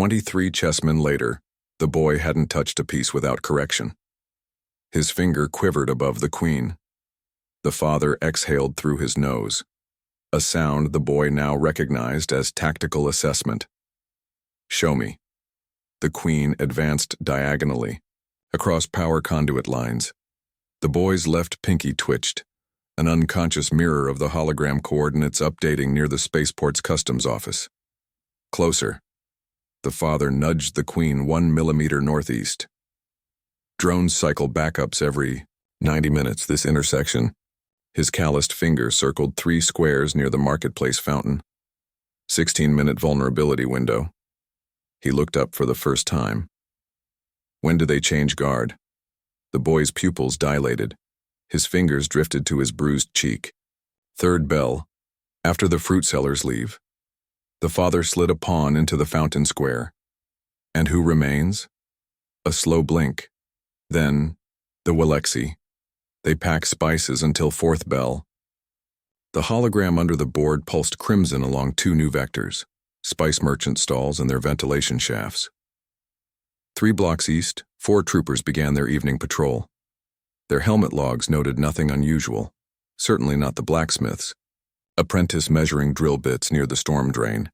23 chessmen later, the boy hadn't touched a piece without correction. His finger quivered above the queen. The father exhaled through his nose, a sound the boy now recognized as tactical assessment. "Show me." The queen advanced diagonally, across power conduit lines. The boy's left pinky twitched, an unconscious mirror of the hologram coordinates updating near the spaceport's customs office. Closer. The father nudged the queen 1 millimeter northeast. Drones cycle backups every 90 minutes this intersection. His calloused finger circled 3 squares near the marketplace fountain. 16-minute vulnerability window. He looked up for the first time. When do they change guard? The boy's pupils dilated. His fingers drifted to his bruised cheek. Third bell. After the fruit sellers leave. The father slid a pawn into the fountain square. And who remains? A slow blink. Then, the Waleksi. They pack spices until 4th bell. The hologram under the board pulsed crimson along 2 new vectors, spice merchant stalls and their ventilation shafts. 3 blocks east, 4 troopers began their evening patrol. Their helmet logs noted nothing unusual, certainly not the blacksmiths. Apprentice measuring drill bits near the storm drain.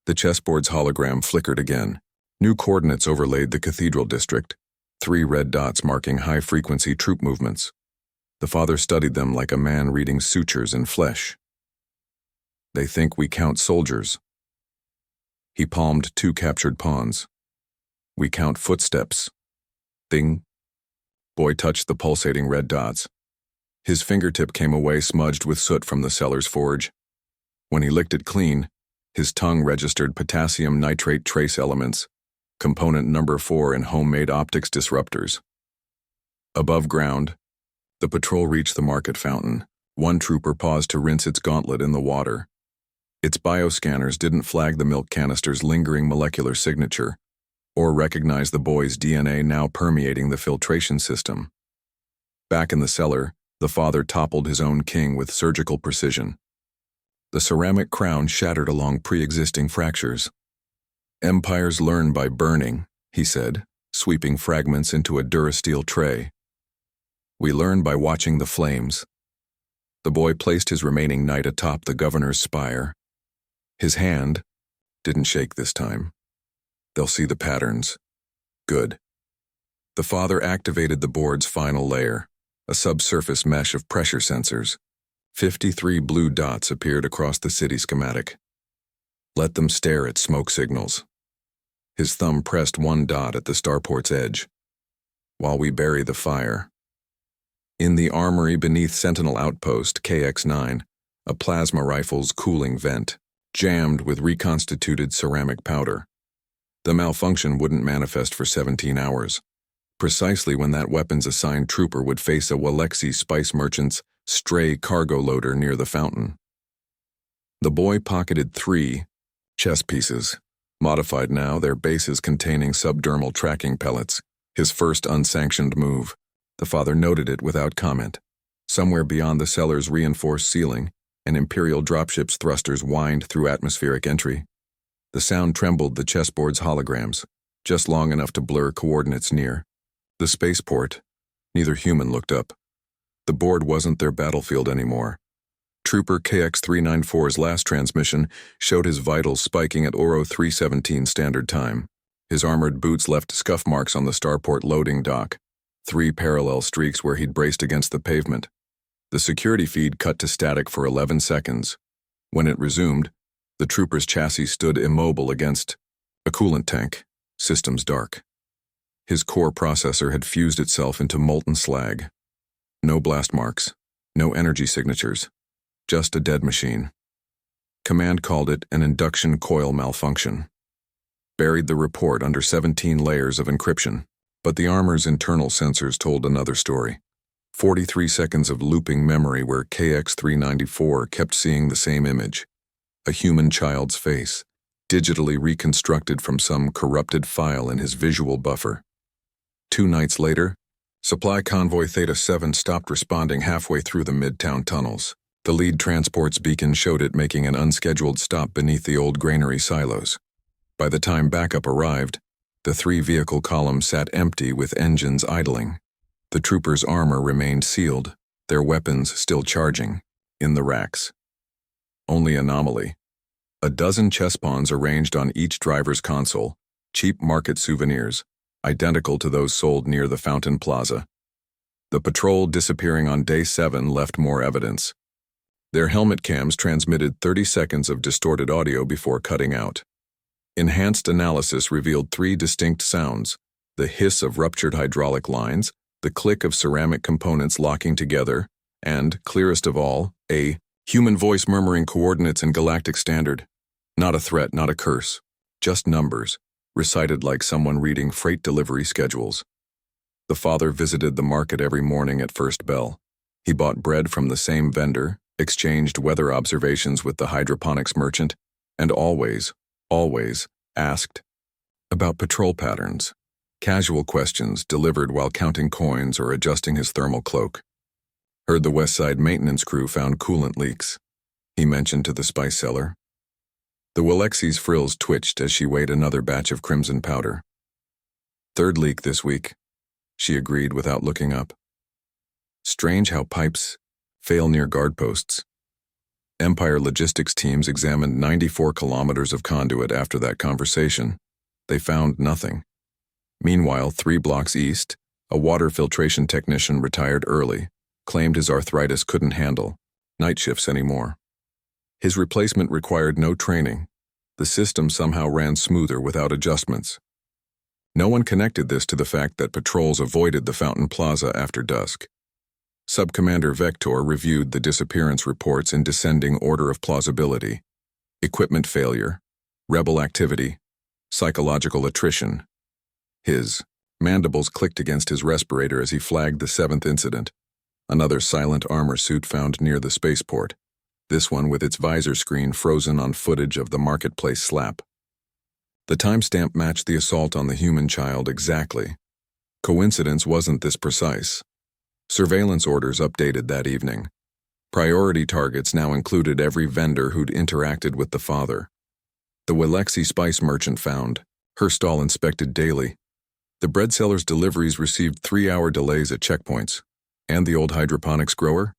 The chessboard's hologram flickered again. New coordinates overlaid the cathedral district, 3 red dots marking high-frequency troop movements. The father studied them like a man reading sutures in flesh. "They think we count soldiers." He palmed 2 captured pawns. "We count footsteps." Ding. Boy touched the pulsating red dots. His fingertip came away smudged with soot from the seller's forge. When he licked it clean, his tongue registered potassium nitrate trace elements, component number 4 in homemade optics disruptors. Above ground, the patrol reached the market fountain. 1 trooper paused to rinse its gauntlet in the water. Its bioscanners didn't flag the milk canister's lingering molecular signature, or recognize the boy's DNA now permeating the filtration system. Back in the cellar, the father toppled his own king with surgical precision. The ceramic crown shattered along pre-existing fractures. "Empires learn by burning," he said, sweeping fragments into a Durasteel tray. "We learn by watching the flames." The boy placed his remaining knight atop the governor's spire. His hand didn't shake this time. "They'll see the patterns." Good. The father activated the board's final layer, a subsurface mesh of pressure sensors. 53 blue dots appeared across the city schematic. "Let them stare at smoke signals." His thumb pressed 1 dot at the starport's edge. "While we bury the fire." In the armory beneath Sentinel Outpost KX-9, a plasma rifle's cooling vent, jammed with reconstituted ceramic powder. The malfunction wouldn't manifest for 17 hours, precisely when that weapons-assigned trooper would face a Waleksi spice merchant's stray cargo loader near the fountain. The boy pocketed 3 chess pieces, modified now, their bases containing subdermal tracking pellets, his first unsanctioned move. The father noted it without comment. Somewhere beyond the cellar's reinforced ceiling, an Imperial dropship's thrusters whined through atmospheric entry. The sound trembled the chessboard's holograms, just long enough to blur coordinates near. The spaceport. Neither human looked up. The board wasn't their battlefield anymore. Trooper KX-394's last transmission showed his vitals spiking at Oro 317 standard time. His armored boots left scuff marks on the starport loading dock, 3 parallel streaks where he'd braced against the pavement. The security feed cut to static for 11 seconds. When it resumed, the trooper's chassis stood immobile against a coolant tank, systems dark. His core processor had fused itself into molten slag. No blast marks, no energy signatures, just a dead machine. Command called it an induction coil malfunction. Buried the report under 17 layers of encryption, but the armor's internal sensors told another story. 43 seconds of looping memory where KX-394 kept seeing the same image. A human child's face, digitally reconstructed from some corrupted file in his visual buffer. 2 nights later, Supply Convoy Theta-7 stopped responding halfway through the Midtown tunnels. The lead transport's beacon showed it making an unscheduled stop beneath the old granary silos. By the time backup arrived, the three-vehicle column sat empty with engines idling. The troopers' armor remained sealed, their weapons still charging, in the racks. Only anomaly. A dozen chess pawns arranged on each driver's console, cheap market souvenirs, identical to those sold near the Fountain Plaza. The patrol disappearing on day 7 left more evidence. Their helmet cams transmitted 30 seconds of distorted audio before cutting out. Enhanced analysis revealed 3 distinct sounds: the hiss of ruptured hydraulic lines, the click of ceramic components locking together, and, clearest of all, a human voice murmuring coordinates in galactic standard. Not a threat, not a curse. Just numbers, recited like someone reading freight delivery schedules. The father visited the market every morning at first bell. He bought bread from the same vendor, exchanged weather observations with the hydroponics merchant, and always asked about patrol patterns, casual questions delivered while counting coins or adjusting his thermal cloak. Heard the West Side maintenance crew found coolant leaks, he mentioned to the spice seller. The Walexi's frills twitched as she weighed another batch of crimson powder. Third leak this week, she agreed without looking up. Strange how pipes fail near guard posts. Empire logistics teams examined 94 kilometers of conduit after that conversation. They found nothing. Meanwhile, 3 blocks east, a water filtration technician retired early, claimed his arthritis couldn't handle night shifts anymore. His replacement required no training. The system somehow ran smoother without adjustments. No one connected this to the fact that patrols avoided the Fountain Plaza after dusk. Subcommander Vector reviewed the disappearance reports in descending order of plausibility: equipment failure, rebel activity, psychological attrition. His mandibles clicked against his respirator as he flagged the 7th incident, another silent armor suit found near the spaceport, this one with its visor screen frozen on footage of the marketplace slap. The timestamp matched the assault on the human child exactly. Coincidence wasn't this precise. Surveillance orders updated that evening. Priority targets now included every vendor who'd interacted with the father. The Walexi spice merchant found, her stall inspected daily. The bread seller's deliveries received 3-hour delays at checkpoints. And the old hydroponics grower?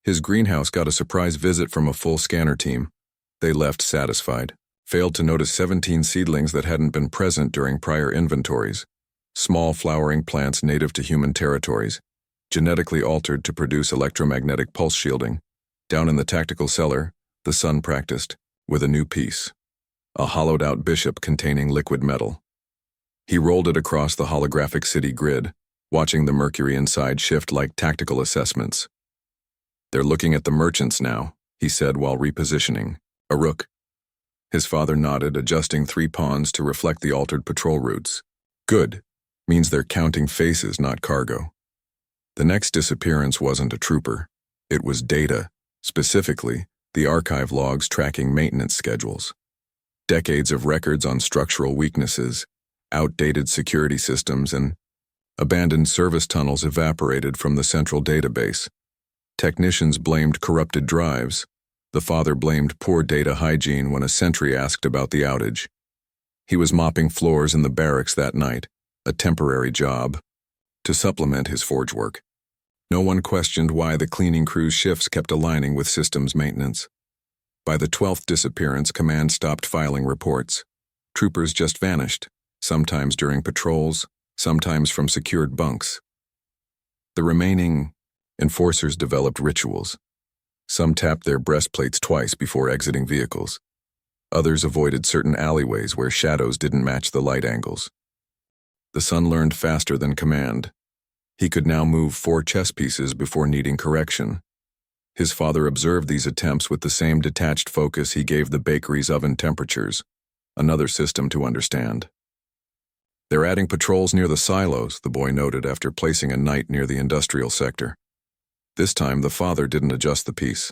His greenhouse got a surprise visit from a full scanner team. They left satisfied, failed to notice 17 seedlings that hadn't been present during prior inventories. Small flowering plants native to human territories, genetically altered to produce electromagnetic pulse shielding. Down in the tactical cellar, the son practiced, with a new piece. A hollowed-out bishop containing liquid metal. He rolled it across the holographic city grid, watching the mercury inside shift like tactical assessments. They're looking at the merchants now, he said while repositioning. A rook. His father nodded, adjusting 3 pawns to reflect the altered patrol routes. Good. Means they're counting faces, not cargo. The next disappearance wasn't a trooper. It was data, specifically the archive logs tracking maintenance schedules. Decades of records on structural weaknesses, outdated security systems, and abandoned service tunnels evaporated from the central database. Technicians blamed corrupted drives. The father blamed poor data hygiene when a sentry asked about the outage. He was mopping floors in the barracks that night, a temporary job, to supplement his forge work. No one questioned why the cleaning crew's shifts kept aligning with systems maintenance. By the 12th disappearance, command stopped filing reports. Troopers just vanished, sometimes during patrols, sometimes from secured bunks. The remaining enforcers developed rituals. Some tapped their breastplates twice before exiting vehicles. Others avoided certain alleyways where shadows didn't match the light angles. The son learned faster than command. He could now move 4 chess pieces before needing correction. His father observed these attempts with the same detached focus he gave the bakery's oven temperatures, another system to understand. They're adding patrols near the silos, the boy noted after placing a night near the industrial sector. This time, the father didn't adjust the piece.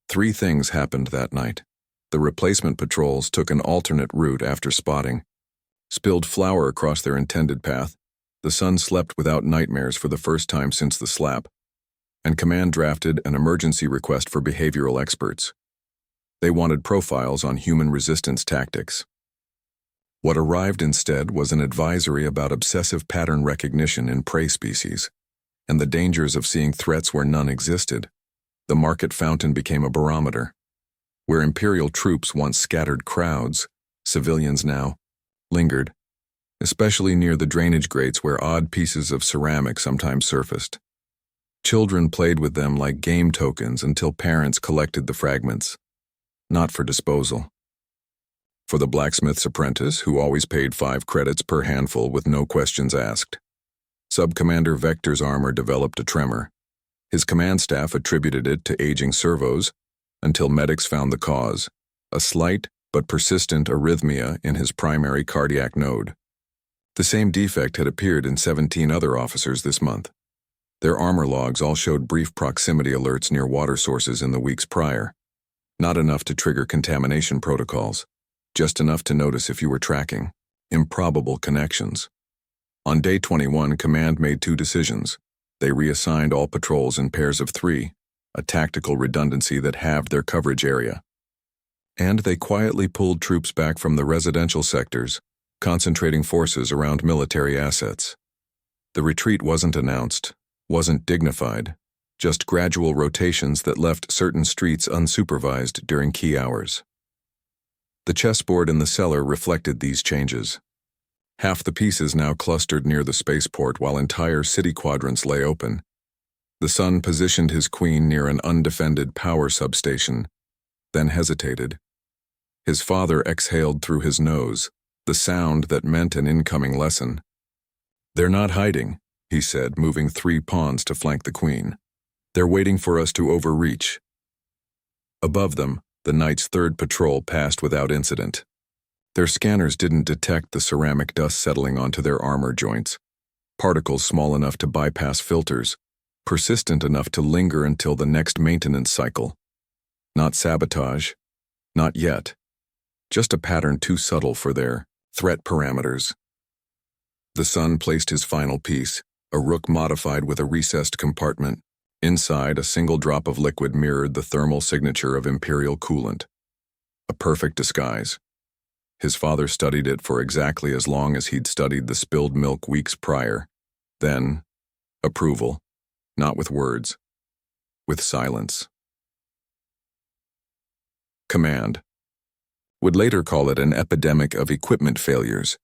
3 things happened that night. The replacement patrols took an alternate route after spotting. Spilled flour across their intended path. The son slept without nightmares for the first time since the slap. And command drafted an emergency request for behavioral experts. They wanted profiles on human resistance tactics. What arrived instead was an advisory about obsessive pattern recognition in prey species, and the dangers of seeing threats where none existed. The market fountain became a barometer. Where Imperial troops once scattered crowds, civilians now lingered, especially near the drainage grates where odd pieces of ceramic sometimes surfaced. Children played with them like game tokens until parents collected the fragments, not for disposal. For the blacksmith's apprentice, who always paid 5 credits per handful with no questions asked. Sub-Commander Vector's armor developed a tremor. His command staff attributed it to aging servos until medics found the cause, a slight but persistent arrhythmia in his primary cardiac node. The same defect had appeared in 17 other officers this month. Their armor logs all showed brief proximity alerts near water sources in the weeks prior. Not enough to trigger contamination protocols, just enough to notice if you were tracking improbable connections. On day 21, Command made 2 decisions. They reassigned all patrols in pairs of 3, a tactical redundancy that halved their coverage area. And they quietly pulled troops back from the residential sectors, concentrating forces around military assets. The retreat wasn't announced, wasn't dignified, just gradual rotations that left certain streets unsupervised during key hours. The chessboard in the cellar reflected these changes. Half the pieces now clustered near the spaceport while entire city quadrants lay open. The sun positioned his queen near an undefended power substation, then hesitated. His father exhaled through his nose, the sound that meant an incoming lesson. "They're not hiding," he said, moving 3 pawns to flank the queen. "They're waiting for us to overreach." Above them, the night's 3rd patrol passed without incident. Their scanners didn't detect the ceramic dust settling onto their armor joints, particles small enough to bypass filters, persistent enough to linger until the next maintenance cycle. Not sabotage, not yet. Just a pattern too subtle for their threat parameters. The sun placed his final piece, a rook modified with a recessed compartment. Inside, a single drop of liquid mirrored the thermal signature of Imperial coolant. A perfect disguise. His father studied it for exactly as long as he'd studied the spilled milk weeks prior. Then, approval, not with words, with silence. Command would later call it an epidemic of equipment failures,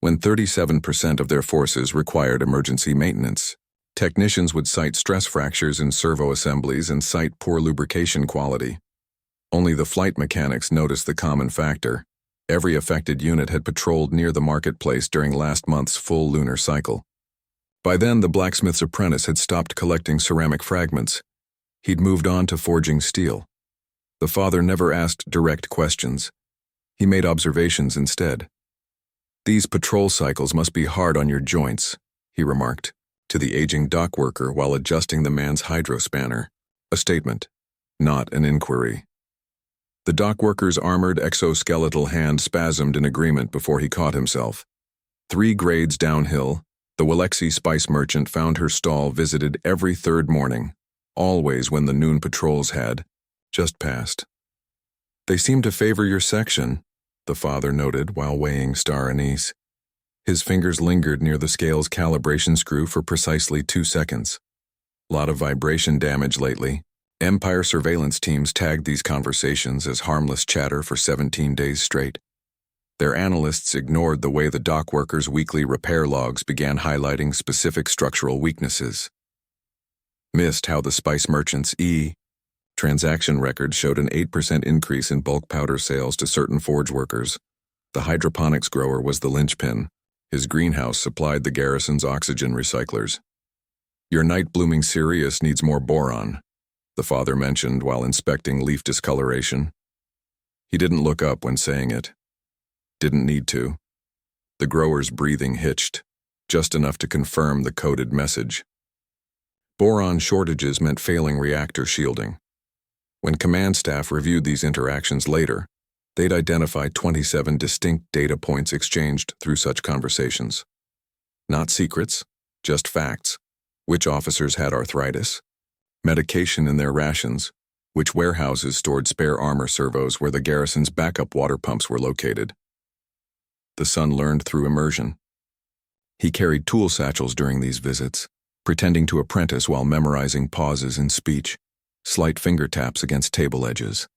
when 37% of their forces required emergency maintenance. Technicians would cite stress fractures in servo assemblies and cite poor lubrication quality. Only the flight mechanics noticed the common factor. Every affected unit had patrolled near the marketplace during last month's full lunar cycle. By then, the blacksmith's apprentice had stopped collecting ceramic fragments. He'd moved on to forging steel. The father never asked direct questions. He made observations instead. "These patrol cycles must be hard on your joints," he remarked to the aging dock worker while adjusting the man's hydrospanner. A statement, not an inquiry. The dock worker's armored exoskeletal hand spasmed in agreement before he caught himself. 3 grades downhill, the Walexi spice merchant found her stall visited every 3rd morning, always when the noon patrols had just passed. "They seem to favor your section," the father noted while weighing star anise. His fingers lingered near the scale's calibration screw for precisely 2 seconds. Lot of vibration damage lately. Empire surveillance teams tagged these conversations as harmless chatter for 17 days straight. Their analysts ignored the way the dock workers' weekly repair logs began highlighting specific structural weaknesses. Missed how the spice merchant's transaction record showed an 8% increase in bulk powder sales to certain forge workers. The hydroponics grower was the linchpin. His greenhouse supplied the garrison's oxygen recyclers. "Your night-blooming Sirius needs more boron," the father mentioned while inspecting leaf discoloration. He didn't look up when saying it. Didn't need to. The grower's breathing hitched, just enough to confirm the coded message. Boron shortages meant failing reactor shielding. When command staff reviewed these interactions later, they'd identify 27 distinct data points exchanged through such conversations. Not secrets, just facts. Which officers had arthritis, medication in their rations, which warehouses stored spare armor servos where the garrison's backup water pumps were located. The son learned through immersion. He carried tool satchels during these visits, pretending to apprentice while memorizing pauses in speech, slight finger taps against table edges.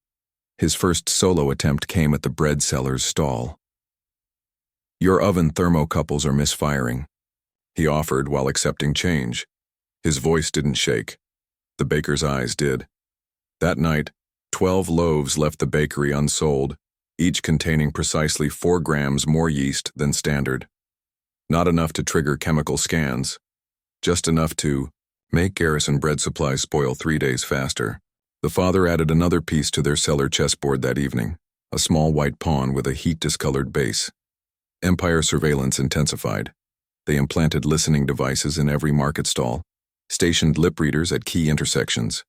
His first solo attempt came at the bread seller's stall. "Your oven thermocouples are misfiring," he offered while accepting change. His voice didn't shake. The baker's eyes did. That night, 12 loaves left the bakery unsold, each containing precisely 4 grams more yeast than standard. Not enough to trigger chemical scans, just enough to make Garrison bread supplies spoil 3 days faster. The father added another piece to their cellar chessboard that evening, a small white pawn with a heat-discolored base. Empire surveillance intensified. They implanted listening devices in every market stall, stationed lip readers at key intersections.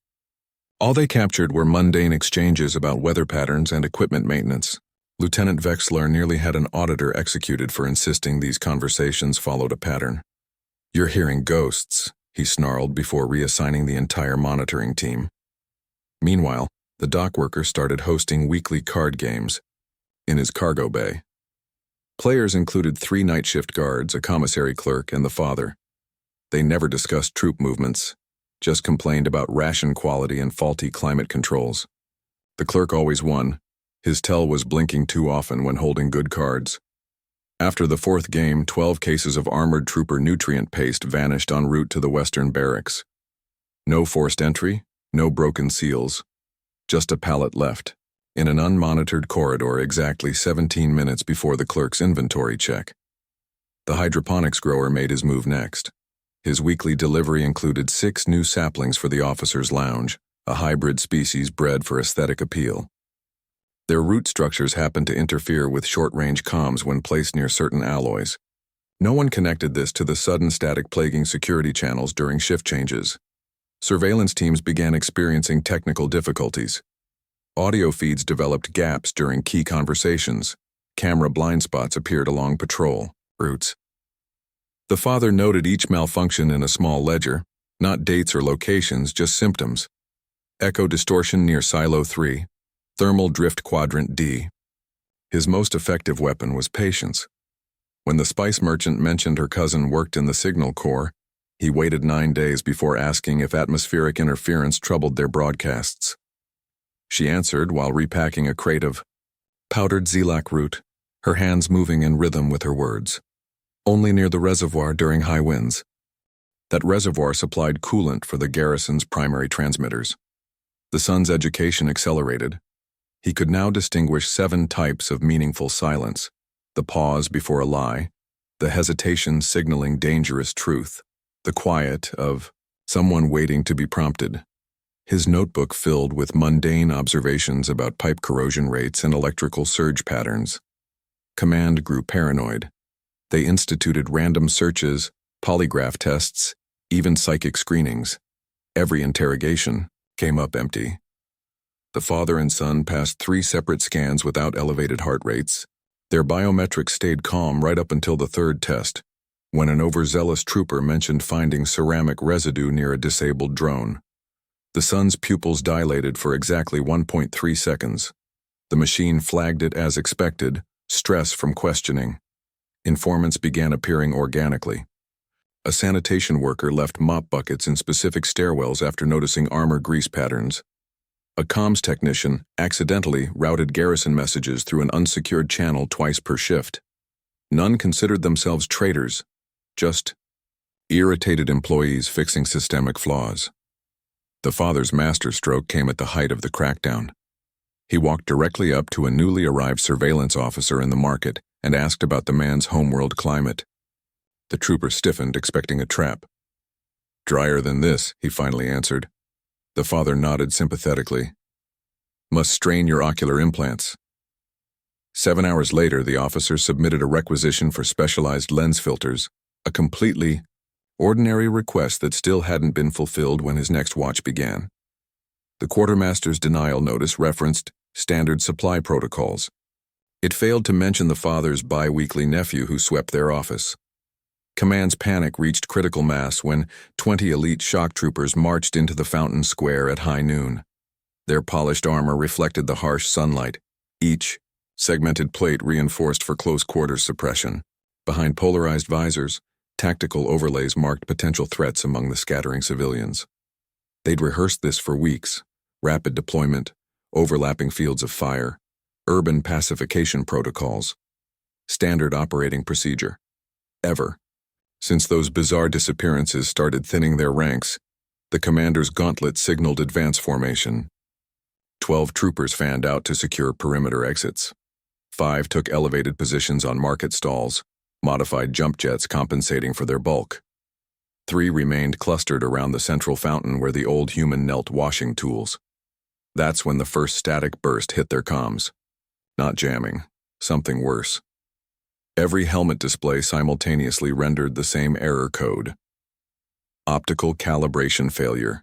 All they captured were mundane exchanges about weather patterns and equipment maintenance. Lieutenant Vexler nearly had an auditor executed for insisting these conversations followed a pattern. "You're hearing ghosts," he snarled before reassigning the entire monitoring team. Meanwhile, the dock worker started hosting weekly card games in his cargo bay. Players included 3 night shift guards, a commissary clerk, and the father. They never discussed troop movements, just complained about ration quality and faulty climate controls. The clerk always won. His tell was blinking too often when holding good cards. After the 4th game, 12 cases of armored trooper nutrient paste vanished en route to the western barracks. No forced entry, no broken seals. Just a pallet left, in an unmonitored corridor exactly 17 minutes before the clerk's inventory check. The hydroponics grower made his move next. His weekly delivery included 6 new saplings for the officer's lounge, a hybrid species bred for aesthetic appeal. Their root structures happened to interfere with short-range comms when placed near certain alloys. No one connected this to the sudden static plaguing security channels during shift changes. Surveillance teams began experiencing technical difficulties. Audio feeds developed gaps during key conversations. Camera blind spots appeared along patrol routes. The father noted each malfunction in a small ledger, not dates or locations, just symptoms. Echo distortion near Silo 3, thermal drift quadrant D. His most effective weapon was patience. When the spice merchant mentioned her cousin worked in the signal corps, he waited 9 days before asking if atmospheric interference troubled their broadcasts. She answered while repacking a crate of powdered Zelac root, her hands moving in rhythm with her words. Only near the reservoir during high winds. That reservoir supplied coolant for the garrison's primary transmitters. The son's education accelerated. He could now distinguish 7 types of meaningful silence: the pause before a lie, the hesitation signaling dangerous truth, the quiet of someone waiting to be prompted. His notebook filled with mundane observations about pipe corrosion rates and electrical surge patterns. Command grew paranoid. They instituted random searches, polygraph tests, even psychic screenings. Every interrogation came up empty. The father and son passed 3 separate scans without elevated heart rates. Their biometrics stayed calm right up until the 3rd test, when an overzealous trooper mentioned finding ceramic residue near a disabled drone. The son's pupils dilated for exactly 1.3 seconds. The machine flagged it as expected, stress from questioning. Informants began appearing organically. A sanitation worker left mop buckets in specific stairwells after noticing armor grease patterns. A comms technician accidentally routed garrison messages through an unsecured channel twice per shift. None considered themselves traitors, just irritated employees fixing systemic flaws. The father's masterstroke came at the height of the crackdown. He walked directly up to a newly arrived surveillance officer in the market and asked about the man's homeworld climate. The trooper stiffened, expecting a trap. "Drier than this," he finally answered. The father nodded sympathetically. "Must strain your ocular implants." 7 hours later, the officer submitted a requisition for specialized lens filters, a completely ordinary request that still hadn't been fulfilled when his next watch began. The quartermaster's denial notice referenced standard supply protocols. It failed to mention the father's bi-weekly nephew who swept their office. Command's panic reached critical mass when 20 elite shock troopers marched into the fountain square at high noon. Their polished armor reflected the harsh sunlight, each segmented plate reinforced for close quarters suppression. Behind polarized visors, tactical overlays marked potential threats among the scattering civilians. They'd rehearsed this for weeks: rapid deployment, overlapping fields of fire, urban pacification protocols, standard operating procedure. Ever since those bizarre disappearances started thinning their ranks, the commander's gauntlet signaled advance formation. 12 troopers fanned out to secure perimeter exits. 5 took elevated positions on market stalls, modified jump jets compensating for their bulk. 3 remained clustered around the central fountain where the old human knelt washing tools. That's when the first static burst hit their comms. Not jamming, something worse. Every helmet display simultaneously rendered the same error code. Optical calibration failure.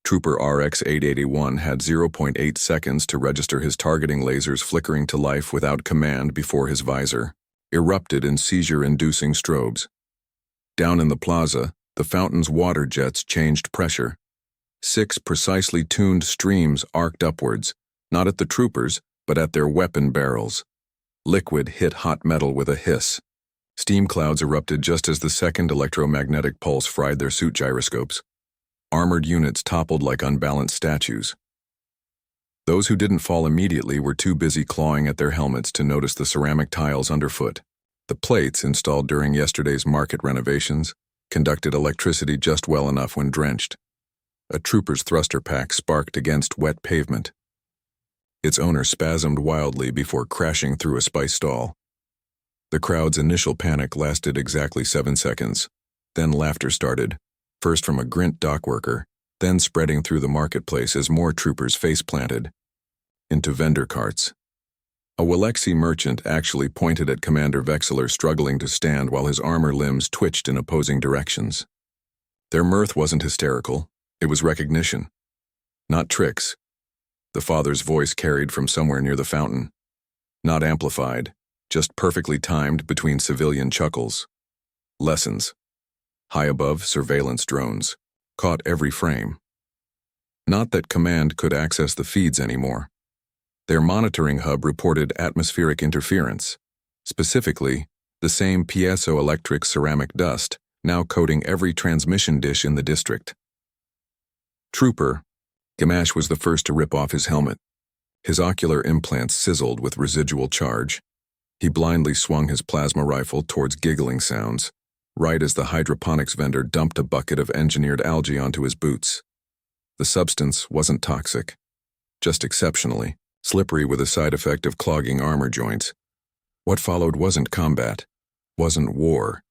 Trooper RX-881 had 0.8 seconds to register his targeting lasers flickering to life without command before his visor erupted in seizure-inducing strobes. Down in the plaza, the fountain's water jets changed pressure. 6 precisely tuned streams arced upwards, not at the troopers, but at their weapon barrels. Liquid hit hot metal with a hiss. Steam clouds erupted just as the second electromagnetic pulse fried their suit gyroscopes. Armored units toppled like unbalanced statues. Those who didn't fall immediately were too busy clawing at their helmets to notice the ceramic tiles underfoot. The plates, installed during yesterday's market renovations, conducted electricity just well enough when drenched. A trooper's thruster pack sparked against wet pavement. Its owner spasmed wildly before crashing through a spice stall. The crowd's initial panic lasted exactly 7 seconds. Then laughter started, first from a Grint dock worker, then spreading through the marketplace as more troopers face-planted into vendor carts. A Walexi merchant actually pointed at Commander Vexler struggling to stand while his armor limbs twitched in opposing directions. Their mirth wasn't hysterical, it was recognition. Not tricks. The father's voice carried from somewhere near the fountain. Not amplified, just perfectly timed between civilian chuckles. Lessons. High above, surveillance drones caught every frame. Not that command could access the feeds anymore. Their monitoring hub reported atmospheric interference, specifically the same piezoelectric ceramic dust now coating every transmission dish in the district. Trooper Gamache was the first to rip off his helmet. His ocular implants sizzled with residual charge. He blindly swung his plasma rifle towards giggling sounds, right as the hydroponics vendor dumped a bucket of engineered algae onto his boots. The substance wasn't toxic, just exceptionally slippery with a side effect of clogging armor joints. What followed wasn't combat, wasn't war.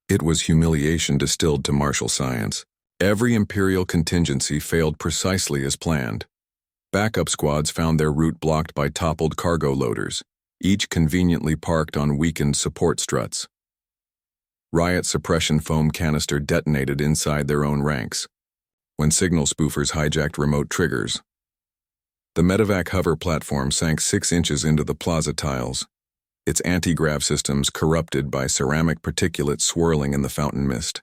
It was humiliation distilled to martial science. Every Imperial contingency failed precisely as planned. Backup squads found their route blocked by toppled cargo loaders, each conveniently parked on weakened support struts. Riot suppression foam canister detonated inside their own ranks when signal spoofers hijacked remote triggers. The medevac hover platform sank 6 inches into the plaza tiles, its anti-grav systems corrupted by ceramic particulate swirling in the fountain mist.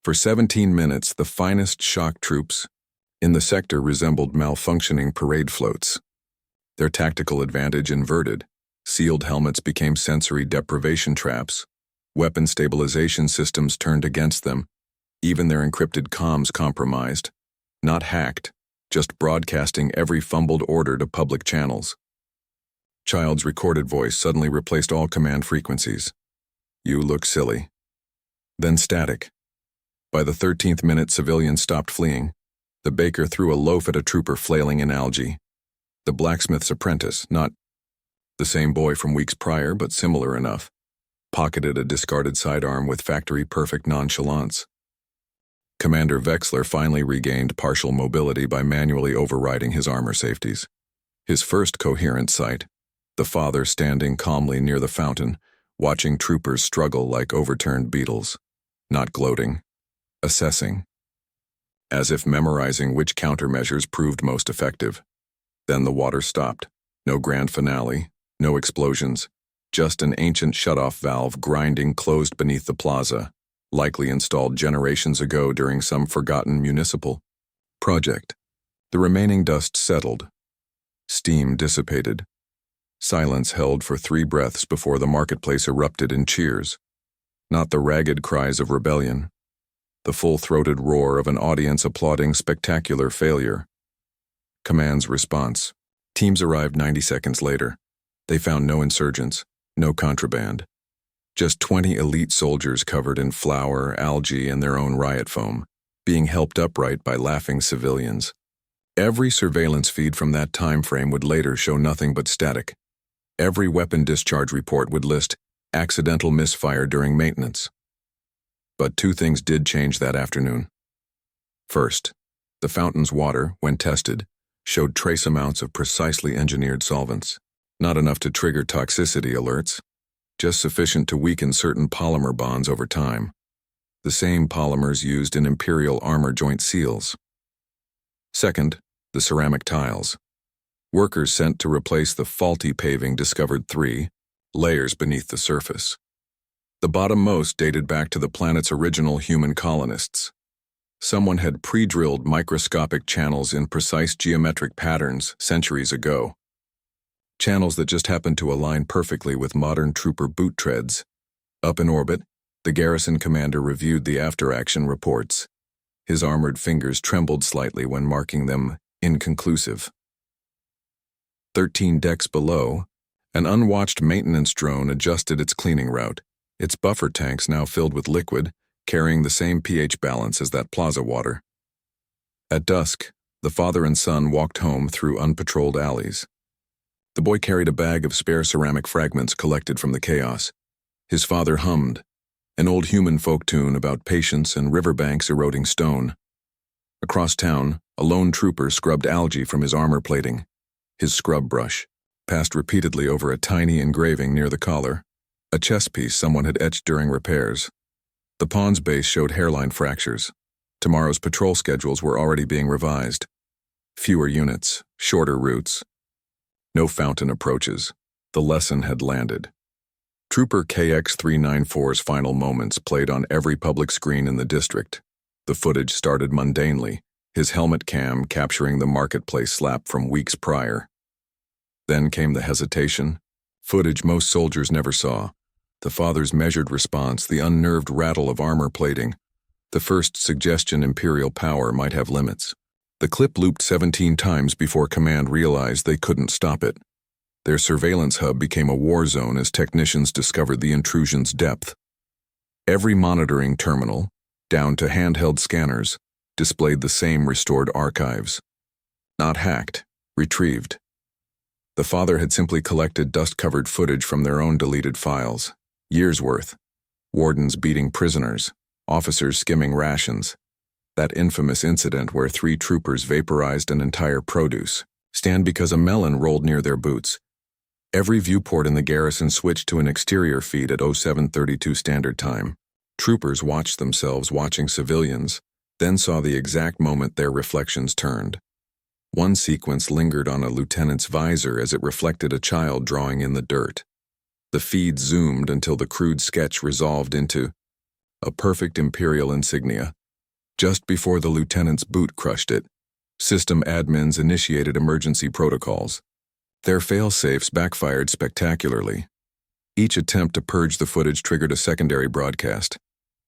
For 17 minutes, the finest shock troops in the sector resembled malfunctioning parade floats. Their tactical advantage inverted. Sealed helmets became sensory deprivation traps. Weapon stabilization systems turned against them. Even their encrypted comms compromised. Not hacked, just broadcasting every fumbled order to public channels. Child's recorded voice suddenly replaced all command frequencies. "You look silly." Then static. By the 13th minute, civilians stopped fleeing. The baker threw a loaf at a trooper flailing in algae. The blacksmith's apprentice, not the same boy from weeks prior, but similar enough, pocketed a discarded sidearm with factory-perfect nonchalance. Commander Vexler finally regained partial mobility by manually overriding his armor safeties. His first coherent sight, the father standing calmly near the fountain, watching troopers struggle like overturned beetles, not gloating, assessing, as if memorizing which countermeasures proved most effective. Then the water stopped. No grand finale, no explosions, just an ancient shutoff valve grinding closed beneath the plaza, likely installed generations ago during some forgotten municipal project. The remaining dust settled. Steam dissipated. Silence held for 3 breaths before the marketplace erupted in cheers. Not the ragged cries of rebellion, the full-throated roar of an audience applauding spectacular failure. Command's response. Teams arrived 90 seconds later. They found no insurgents, no contraband. Just 20 elite soldiers covered in flour, algae, and their own riot foam, being helped upright by laughing civilians. Every surveillance feed from that time frame would later show nothing but static. Every weapon discharge report would list accidental misfire during maintenance. But 2 things did change that afternoon. First, the fountain's water, when tested, showed trace amounts of precisely engineered solvents. Not enough to trigger toxicity alerts, just sufficient to weaken certain polymer bonds over time. The same polymers used in Imperial armor joint seals. Second, the ceramic tiles. Workers sent to replace the faulty paving discovered 3 layers beneath the surface. The bottommost dated back to the planet's original human colonists. Someone had pre-drilled microscopic channels in precise geometric patterns centuries ago. Channels that just happened to align perfectly with modern trooper boot treads. Up in orbit, the garrison commander reviewed the after-action reports. His armored fingers trembled slightly when marking them inconclusive. 13 decks below, an unwatched maintenance drone adjusted its cleaning route, its buffer tanks now filled with liquid, carrying the same pH balance as that plaza water. At dusk, the father and son walked home through unpatrolled alleys. The boy carried a bag of spare ceramic fragments collected from the chaos. His father hummed, an old human folk tune about patience and riverbanks eroding stone. Across town, a lone trooper scrubbed algae from his armor plating. His scrub brush passed repeatedly over a tiny engraving near the collar, a chess piece someone had etched during repairs. The pawn's base showed hairline fractures. Tomorrow's patrol schedules were already being revised. Fewer units, shorter routes. No fountain approaches. The lesson had landed. Trooper KX-394's final moments played on every public screen in the district. The footage started mundanely, his helmet cam capturing the marketplace slap from weeks prior. Then came the hesitation, footage most soldiers never saw. The father's measured response, the unnerved rattle of armor plating, the first suggestion Imperial power might have limits. The clip looped 17 times before command realized they couldn't stop it. Their surveillance hub became a war zone as technicians discovered the intrusion's depth. Every monitoring terminal, down to handheld scanners, displayed the same restored archives. Not hacked, retrieved. The father had simply collected dust-covered footage from their own deleted files. Years' worth. Wardens beating prisoners, officers skimming rations. That infamous incident where 3 troopers vaporized an entire produce stand because a melon rolled near their boots. Every viewport in the garrison switched to an exterior feed at 0732 Standard Time. Troopers watched themselves watching civilians, then saw the exact moment their reflections turned. One sequence lingered on a lieutenant's visor as it reflected a child drawing in the dirt. The feed zoomed until the crude sketch resolved into a perfect Imperial insignia. Just before the lieutenant's boot crushed it, system admins initiated emergency protocols. Their fail-safes backfired spectacularly. Each attempt to purge the footage triggered a secondary broadcast.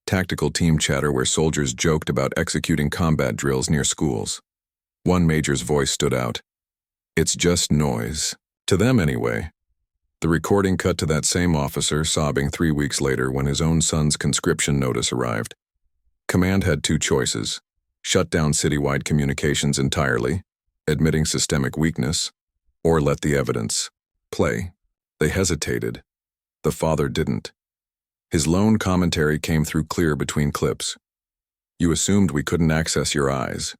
Tactical team chatter where soldiers joked about executing combat drills near schools. One major's voice stood out. "It's just noise. To them anyway." The recording cut to that same officer sobbing 3 weeks later when his own son's conscription notice arrived. Command had 2 choices: shut down citywide communications entirely, admitting systemic weakness, or let the evidence play. They hesitated. The father didn't. His lone commentary came through clear between clips. "You assumed we couldn't access your eyes."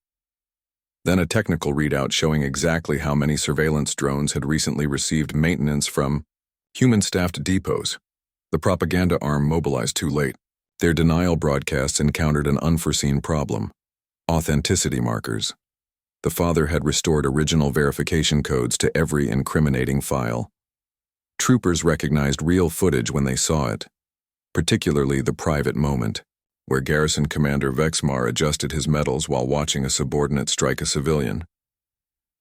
Then a technical readout showing exactly how many surveillance drones had recently received maintenance from human-staffed depots. The propaganda arm mobilized too late. Their denial broadcasts encountered an unforeseen problem: authenticity markers. The father had restored original verification codes to every incriminating file. Troopers recognized real footage when they saw it, particularly the private moment, where Garrison Commander Vexmar adjusted his medals while watching a subordinate strike a civilian.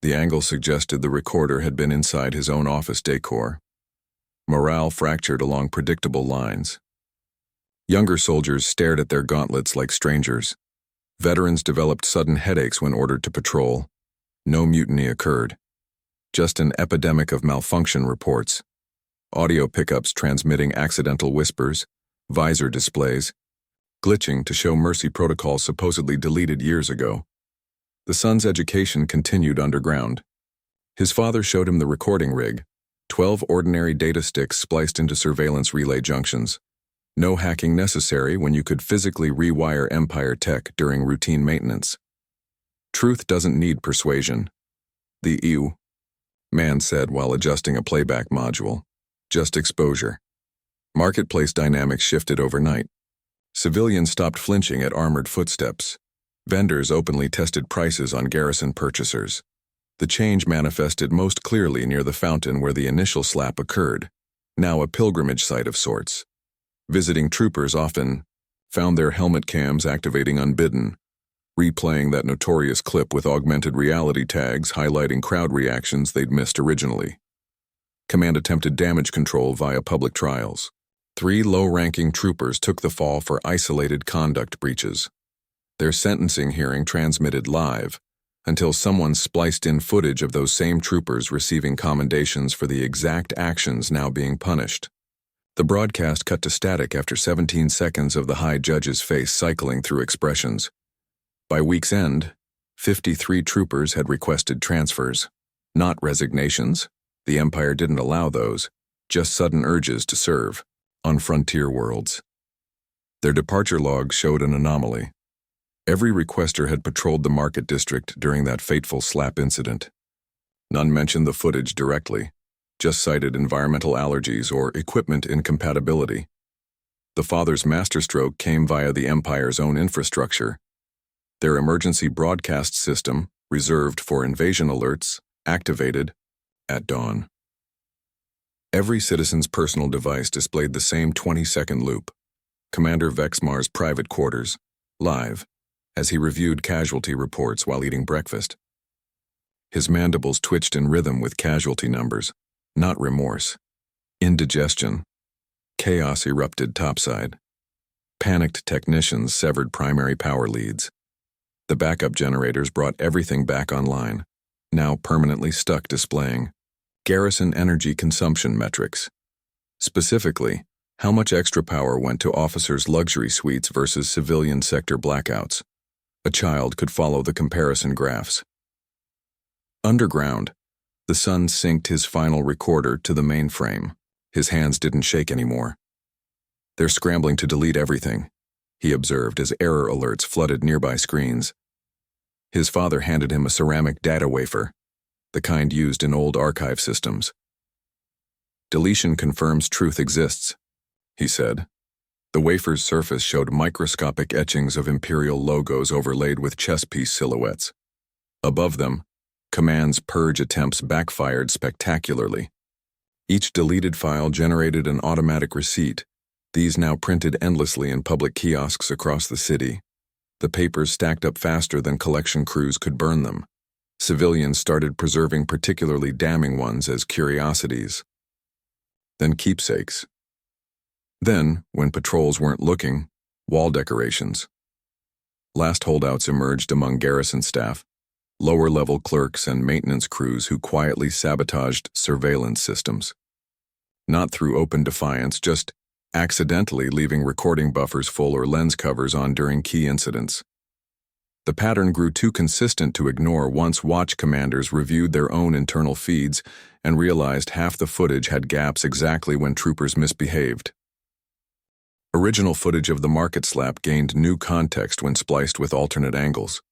The angle suggested the recorder had been inside his own office decor. Morale fractured along predictable lines. Younger soldiers stared at their gauntlets like strangers. Veterans developed sudden headaches when ordered to patrol. No mutiny occurred. Just an epidemic of malfunction reports. Audio pickups transmitting accidental whispers, visor displays, glitching to show mercy protocols supposedly deleted years ago. The son's education continued underground. His father showed him the recording rig, 12 ordinary data sticks spliced into surveillance relay junctions. No hacking necessary when you could physically rewire Empire tech during routine maintenance. Truth doesn't need persuasion. The ew, man said while adjusting a playback module. Just exposure. Marketplace dynamics shifted overnight. Civilians stopped flinching at armored footsteps. Vendors openly tested prices on garrison purchasers. The change manifested most clearly near the fountain where the initial slap occurred, now a pilgrimage site of sorts. Visiting troopers often found their helmet cams activating unbidden, replaying that notorious clip with augmented reality tags highlighting crowd reactions they'd missed originally. Command attempted damage control via public trials. 3 low-ranking troopers took the fall for isolated conduct breaches. Their sentencing hearing transmitted live, until someone spliced in footage of those same troopers receiving commendations for the exact actions now being punished. The broadcast cut to static after 17 seconds of the high judge's face cycling through expressions. By week's end, 53 troopers had requested transfers. Not resignations. The Empire didn't allow those, just sudden urges to serve, on frontier worlds. Their departure logs showed an anomaly. Every requester had patrolled the market district during that fateful slap incident. None mentioned the footage directly, just cited environmental allergies or equipment incompatibility. The father's masterstroke came via the Empire's own infrastructure. Their emergency broadcast system, reserved for invasion alerts, activated at dawn. Every citizen's personal device displayed the same 20-second loop. Commander Vexmar's private quarters, live, as he reviewed casualty reports while eating breakfast. His mandibles twitched in rhythm with casualty numbers, not remorse. Indigestion. Chaos erupted topside. Panicked technicians severed primary power leads. The backup generators brought everything back online, now permanently stuck displaying garrison energy consumption metrics. Specifically, how much extra power went to officers' luxury suites versus civilian sector blackouts. A child could follow the comparison graphs. Underground, the son synced his final recorder to the mainframe. His hands didn't shake anymore. They're scrambling to delete everything, he observed as error alerts flooded nearby screens. His father handed him a ceramic data wafer, the kind used in old archive systems. Deletion confirms truth exists, he said. The wafer's surface showed microscopic etchings of Imperial logos overlaid with chess piece silhouettes. Above them, Command's purge attempts backfired spectacularly. Each deleted file generated an automatic receipt, these now printed endlessly in public kiosks across the city. The papers stacked up faster than collection crews could burn them. Civilians started preserving particularly damning ones as curiosities. Then keepsakes. Then, when patrols weren't looking, wall decorations. Last holdouts emerged among garrison staff, lower-level clerks and maintenance crews who quietly sabotaged surveillance systems. Not through open defiance, just accidentally leaving recording buffers full or lens covers on during key incidents. The pattern grew too consistent to ignore once watch commanders reviewed their own internal feeds and realized half the footage had gaps exactly when troopers misbehaved. Original footage of the market slap gained new context when spliced with alternate angles.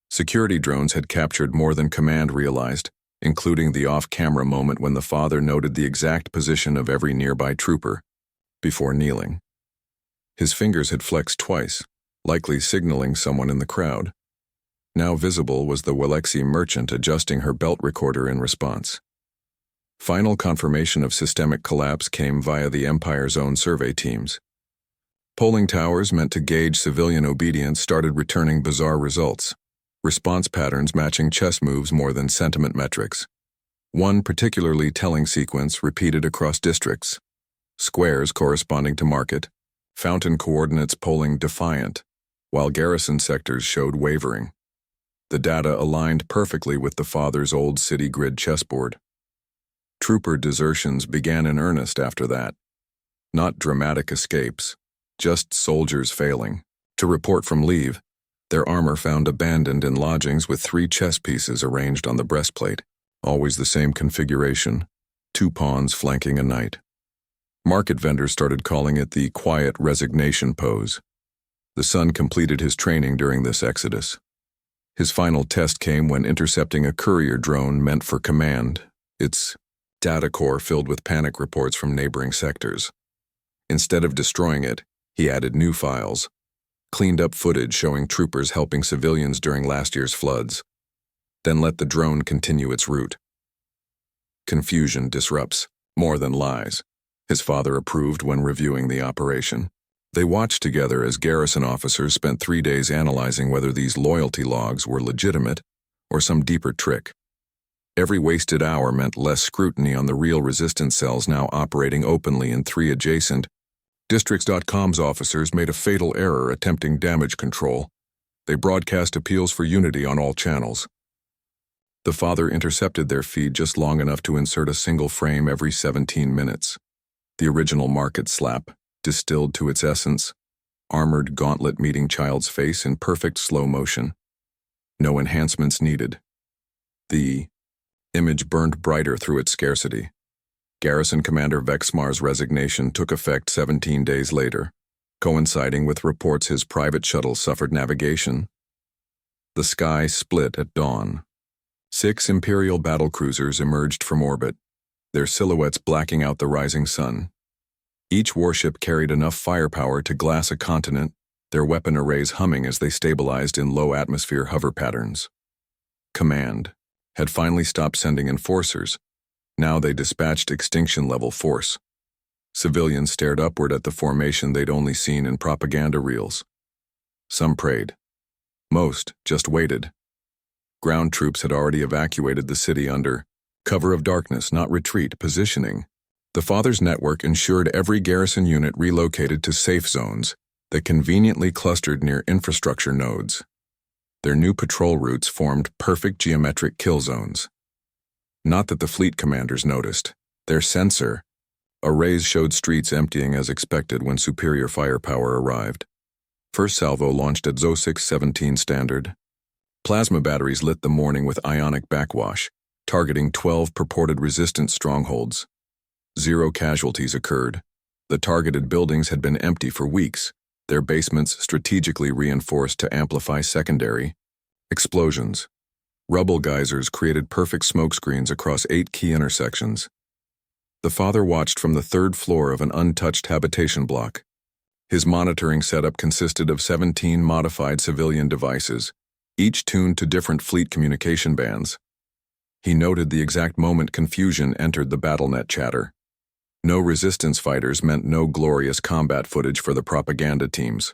Security drones had captured more than command realized, including the off-camera moment when the father noted the exact position of every nearby trooper, before kneeling. His fingers had flexed twice, likely signaling someone in the crowd. Now visible was the Welexi merchant adjusting her belt recorder in response. Final confirmation of systemic collapse came via the Empire's own survey teams. Polling towers meant to gauge civilian obedience started returning bizarre results. response patterns matching chess moves more than sentiment metrics. One particularly telling sequence repeated across districts, squares corresponding to market, fountain coordinates polling defiant, while garrison sectors showed wavering. The data aligned perfectly with the father's old city grid chessboard. Trooper desertions began in earnest after that. Not dramatic escapes, just soldiers failing to report from leave, their armor found abandoned in lodgings with 3 chess pieces arranged on the breastplate, always the same configuration, 2 pawns flanking a knight. Market vendors started calling it the quiet resignation pose. The son completed his training during this exodus. His final test came when intercepting a courier drone meant for command, its data core filled with panic reports from neighboring sectors. Instead of destroying it, he added new files, cleaned up footage showing troopers helping civilians during last year's floods, then let the drone continue its route. Confusion disrupts more than lies, his father approved when reviewing the operation. They watched together as garrison officers spent 3 days analyzing whether these loyalty logs were legitimate or some deeper trick. Every wasted hour meant less scrutiny on the real resistance cells now operating openly in 3 adjacent Districts.com's officers made a fatal error attempting damage control. They broadcast appeals for unity on all channels. The father intercepted their feed just long enough to insert a single frame every 17 minutes. The original market slap, distilled to its essence, armored gauntlet meeting child's face in perfect slow motion. No enhancements needed. The image burned brighter through its scarcity. Garrison Commander Vexmar's resignation took effect 17 days later, coinciding with reports his private shuttle suffered navigation. The sky split at dawn. 6 Imperial battlecruisers emerged from orbit, their silhouettes blacking out the rising sun. Each warship carried enough firepower to glass a continent, their weapon arrays humming as they stabilized in low-atmosphere hover patterns. Command had finally stopped sending enforcers. Now they dispatched extinction-level force. Civilians stared upward at the formation they'd only seen in propaganda reels. Some prayed. Most just waited. Ground troops had already evacuated the city under cover of darkness, not retreat, positioning. The father's network ensured every garrison unit relocated to safe zones that conveniently clustered near infrastructure nodes. Their new patrol routes formed perfect geometric kill zones. Not that the fleet commanders noticed. Their sensor arrays showed streets emptying as expected when superior firepower arrived. First salvo launched at ZO617 standard. Plasma batteries lit the morning with ionic backwash, targeting 12 purported resistance strongholds. 0 casualties occurred. The targeted buildings had been empty for weeks, their basements strategically reinforced to amplify secondary explosions. Rubble geysers created perfect smokescreens across 8 key intersections. The father watched from the 3rd floor of an untouched habitation block. His monitoring setup consisted of 17 modified civilian devices, each tuned to different fleet communication bands. He noted the exact moment confusion entered the BattleNet chatter. No resistance fighters meant no glorious combat footage for the propaganda teams.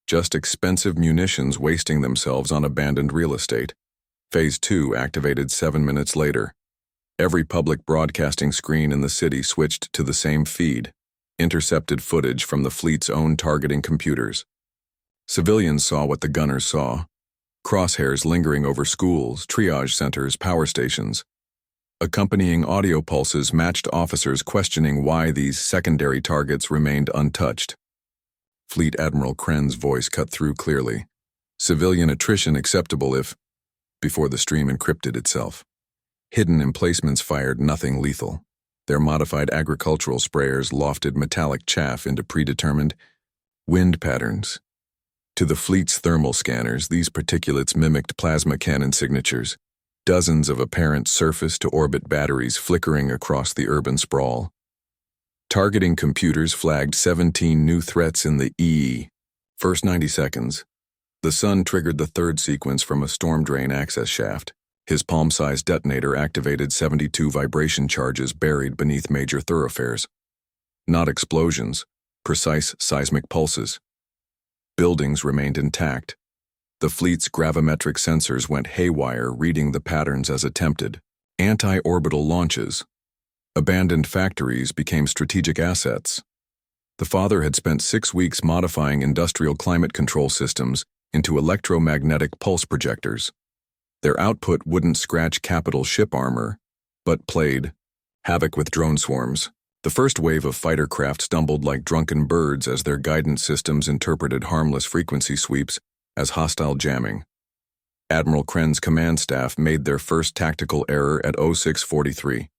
Just expensive munitions wasting themselves on abandoned real estate. Phase 2 activated 7 minutes later. Every public broadcasting screen in the city switched to the same feed, intercepted footage from the fleet's own targeting computers. Civilians saw what the gunners saw. Crosshairs lingering over schools, triage centers, power stations. Accompanying audio pulses matched officers questioning why these secondary targets remained untouched. Fleet Admiral Kren's voice cut through clearly. Civilian attrition acceptable if, before the stream encrypted itself. Hidden emplacements fired nothing lethal. Their modified agricultural sprayers lofted metallic chaff into predetermined wind patterns. To the fleet's thermal scanners, these particulates mimicked plasma cannon signatures, dozens of apparent surface-to-orbit batteries flickering across the urban sprawl. Targeting computers flagged 17 new threats in the first 90 seconds. The sun triggered the 3rd sequence from a storm drain access shaft. His palm-sized detonator activated 72 vibration charges buried beneath major thoroughfares. Not explosions, precise seismic pulses. Buildings remained intact. The fleet's gravimetric sensors went haywire, reading the patterns as attempted. Anti-orbital launches. Abandoned factories became strategic assets. The father had spent 6 weeks modifying industrial climate control systems into electromagnetic pulse projectors. Their output wouldn't scratch capital ship armor, but played havoc with drone swarms. The first wave of fighter craft stumbled like drunken birds as their guidance systems interpreted harmless frequency sweeps as hostile jamming. Admiral Kren's command staff made their first tactical error at 0643.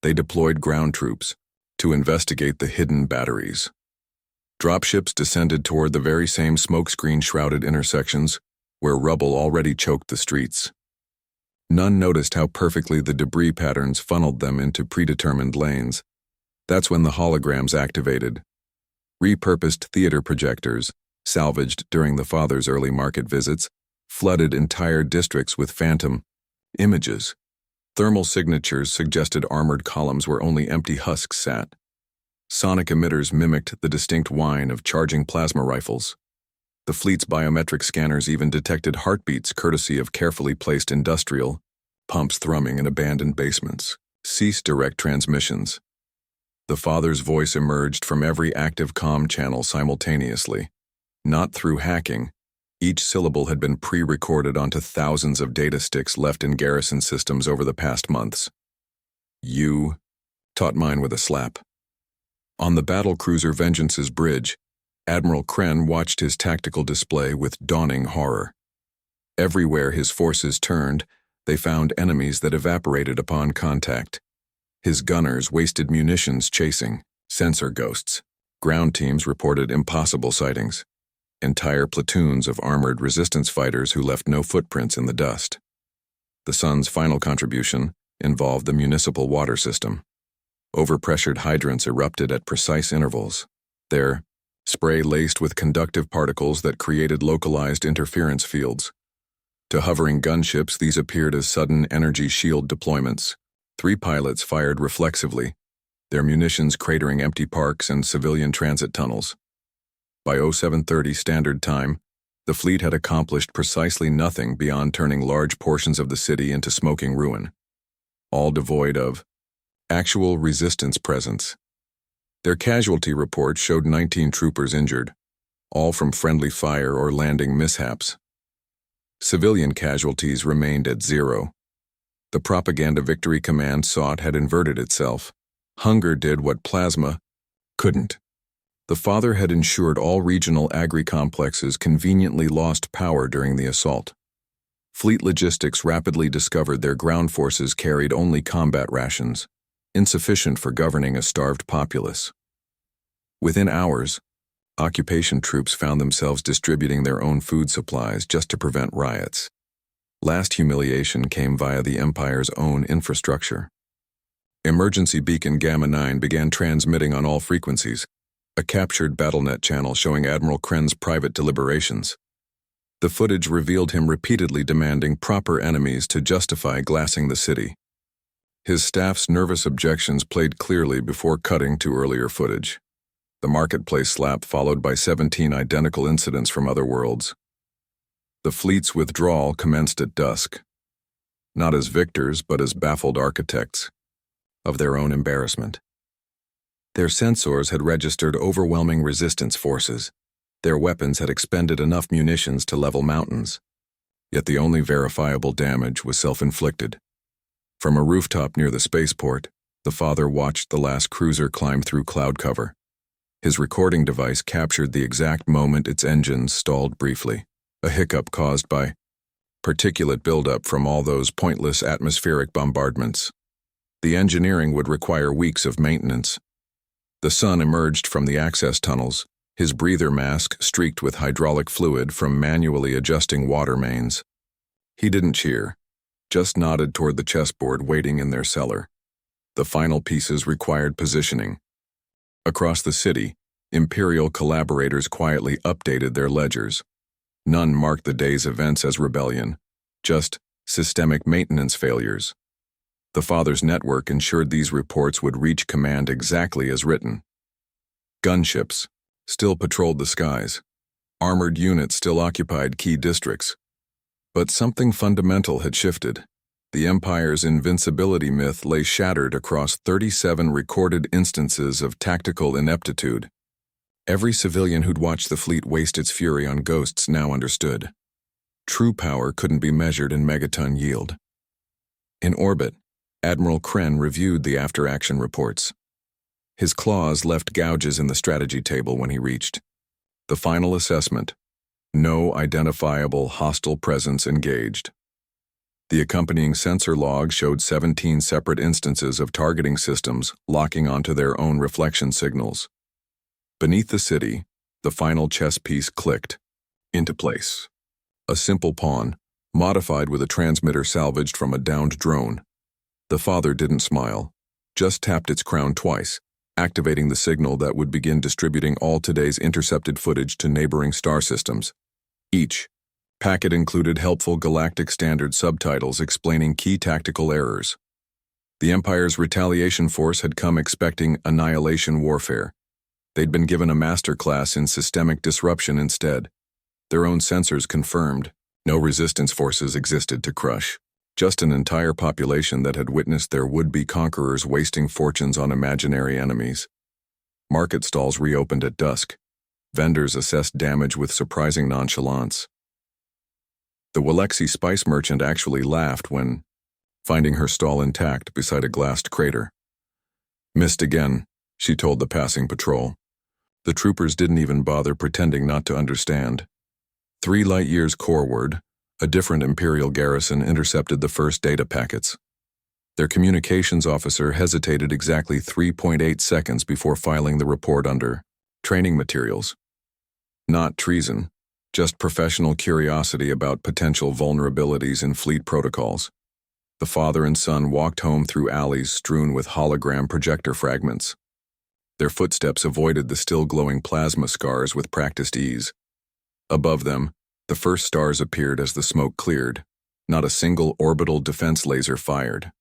They deployed ground troops to investigate the hidden batteries. Dropships descended toward the very same smokescreen-shrouded intersections where rubble already choked the streets. None noticed how perfectly the debris patterns funneled them into predetermined lanes. That's when the holograms activated. Repurposed theater projectors, salvaged during the father's early market visits, flooded entire districts with phantom images. Thermal signatures suggested armored columns where only empty husks sat. Sonic emitters mimicked the distinct whine of charging plasma rifles. The fleet's biometric scanners even detected heartbeats courtesy of carefully placed industrial pumps thrumming in abandoned basements. Cease direct transmissions. The father's voice emerged from every active comm channel simultaneously. Not through hacking. Each syllable had been pre-recorded onto thousands of data sticks left in garrison systems over the past months. You taught mine with a slap. On the battlecruiser Vengeance's bridge, Admiral Kren watched his tactical display with dawning horror. Everywhere his forces turned, they found enemies that evaporated upon contact. His gunners wasted munitions chasing sensor ghosts. Ground teams reported impossible sightings. Entire platoons of armored resistance fighters who left no footprints in the dust. The Sun's final contribution involved the municipal water system. Overpressured hydrants erupted at precise intervals. Their spray laced with conductive particles that created localized interference fields. To hovering gunships, these appeared as sudden energy shield deployments. 3 pilots fired reflexively, their munitions cratering empty parks and civilian transit tunnels. By 0730 Standard Time, the fleet had accomplished precisely nothing beyond turning large portions of the city into smoking ruin, all devoid of actual resistance presence. Their casualty report showed 19 troopers injured, all from friendly fire or landing mishaps. Civilian casualties remained at 0. The propaganda victory command sought had inverted itself. Hunger did what plasma couldn't. The father had ensured all regional agri-complexes conveniently lost power during the assault. Fleet logistics rapidly discovered their ground forces carried only combat rations, insufficient for governing a starved populace. Within hours, occupation troops found themselves distributing their own food supplies just to prevent riots. Last humiliation came via the Empire's own infrastructure. Emergency beacon Gamma 9 began transmitting on all frequencies, a captured BattleNet channel showing Admiral Kren's private deliberations. The footage revealed him repeatedly demanding proper enemies to justify glassing the city. His staff's nervous objections played clearly before cutting to earlier footage. The marketplace slap followed by 17 identical incidents from other worlds. The fleet's withdrawal commenced at dusk, not as victors but as baffled architects of their own embarrassment. Their sensors had registered overwhelming resistance forces. Their weapons had expended enough munitions to level mountains. Yet the only verifiable damage was self-inflicted. From a rooftop near the spaceport, the father watched the last cruiser climb through cloud cover. His recording device captured the exact moment its engines stalled briefly, a hiccup caused by particulate buildup from all those pointless atmospheric bombardments. The engineering would require weeks of maintenance. The sun emerged from the access tunnels, his breather mask streaked with hydraulic fluid from manually adjusting water mains. He didn't cheer, just nodded toward the chessboard waiting in their cellar. The final pieces required positioning. Across the city, Imperial collaborators quietly updated their ledgers. None marked the day's events as rebellion, just systemic maintenance failures. The father's network ensured these reports would reach command exactly as written. Gunships still patrolled the skies. Armored units still occupied key districts. But something fundamental had shifted. The Empire's invincibility myth lay shattered across 37 recorded instances of tactical ineptitude. Every civilian who'd watched the fleet waste its fury on ghosts now understood. True power couldn't be measured in megaton yield. In orbit, Admiral Kren reviewed the after-action reports. His claws left gouges in the strategy table when he reached the final assessment: no identifiable hostile presence engaged. The accompanying sensor log showed 17 separate instances of targeting systems locking onto their own reflection signals. Beneath the city, the final chess piece clicked into place. A simple pawn, modified with a transmitter salvaged from a downed drone. The father didn't smile, just tapped its crown twice, activating the signal that would begin distributing all today's intercepted footage to neighboring star systems. Each packet included helpful galactic standard subtitles explaining key tactical errors. The Empire's retaliation force had come expecting annihilation warfare. They'd been given a master class in systemic disruption instead. Their own sensors confirmed no resistance forces existed to crush, just an entire population that had witnessed their would-be conquerors wasting fortunes on imaginary enemies. Market stalls reopened at dusk. Vendors assessed damage with surprising nonchalance. The Walexi spice merchant actually laughed when finding her stall intact beside a glassed crater. "Missed again," she told the passing patrol. The troopers didn't even bother pretending not to understand. 3 light-years coreward, a different Imperial garrison intercepted the first data packets. Their communications officer hesitated exactly 3.8 seconds before filing the report under training materials. Not treason, just professional curiosity about potential vulnerabilities in fleet protocols. The father and son walked home through alleys strewn with hologram projector fragments. Their footsteps avoided the still glowing plasma scars with practiced ease. Above them, the first stars appeared as the smoke cleared. Not a single orbital defense laser fired.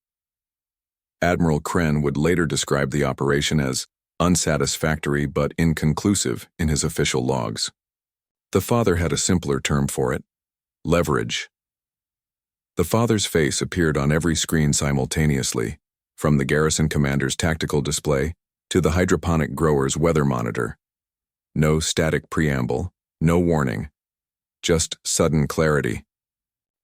Admiral Kren would later describe the operation as unsatisfactory but inconclusive in his official logs. The father had a simpler term for it: leverage. The father's face appeared on every screen simultaneously, from the garrison commander's tactical display to the hydroponic grower's weather monitor. No static preamble, no warning, just sudden clarity,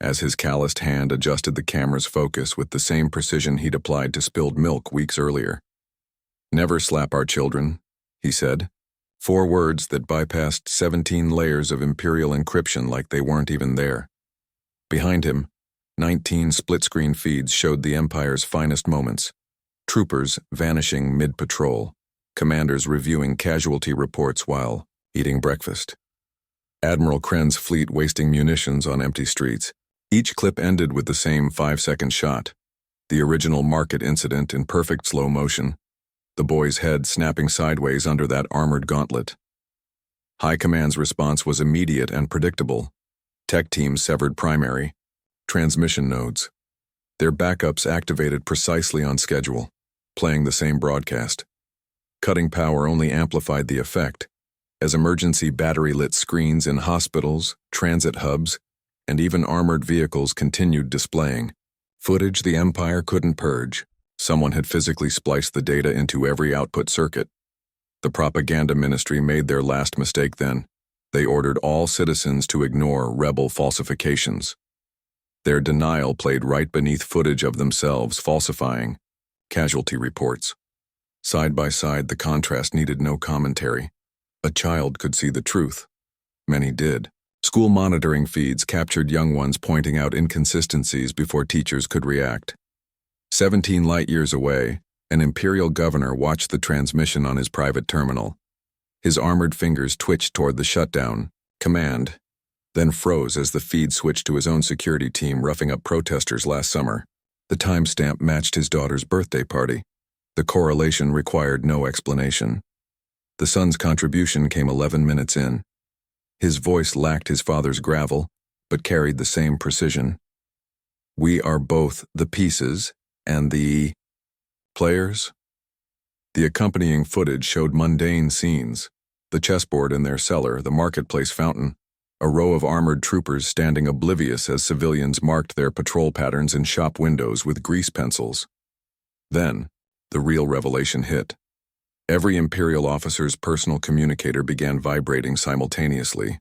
as his calloused hand adjusted the camera's focus with the same precision he'd applied to spilled milk weeks earlier. "Never slap our children," he said. 4 words that bypassed 17 layers of Imperial encryption like they weren't even there. Behind him, 19 split-screen feeds showed the Empire's finest moments. Troopers vanishing mid-patrol, commanders reviewing casualty reports while eating breakfast. Admiral Kren's fleet wasting munitions on empty streets. Each clip ended with the same 5-second shot. The original market incident in perfect slow motion. The boy's head snapping sideways under that armored gauntlet. High Command's response was immediate and predictable. Tech teams severed primary transmission nodes. Their backups activated precisely on schedule, playing the same broadcast. Cutting power only amplified the effect, as emergency battery-lit screens in hospitals, transit hubs, and even armored vehicles continued displaying footage the Empire couldn't purge. Someone had physically spliced the data into every output circuit. The propaganda ministry made their last mistake then. They ordered all citizens to ignore rebel falsifications. Their denial played right beneath footage of themselves falsifying casualty reports. Side by side, the contrast needed no commentary. A child could see the truth. Many did. School monitoring feeds captured young ones pointing out inconsistencies before teachers could react. 17 light-years away, an Imperial governor watched the transmission on his private terminal. His armored fingers twitched toward the shutdown command, then froze as the feed switched to his own security team roughing up protesters last summer. The timestamp matched his daughter's birthday party. The correlation required no explanation. The son's contribution came 11 minutes in. His voice lacked his father's gravel, but carried the same precision. "We are both the pieces and the players." The accompanying footage showed mundane scenes: the chessboard in their cellar, the marketplace fountain, a row of armored troopers standing oblivious as civilians marked their patrol patterns in shop windows with grease pencils. Then, the real revelation hit. Every Imperial officer's personal communicator began vibrating simultaneously.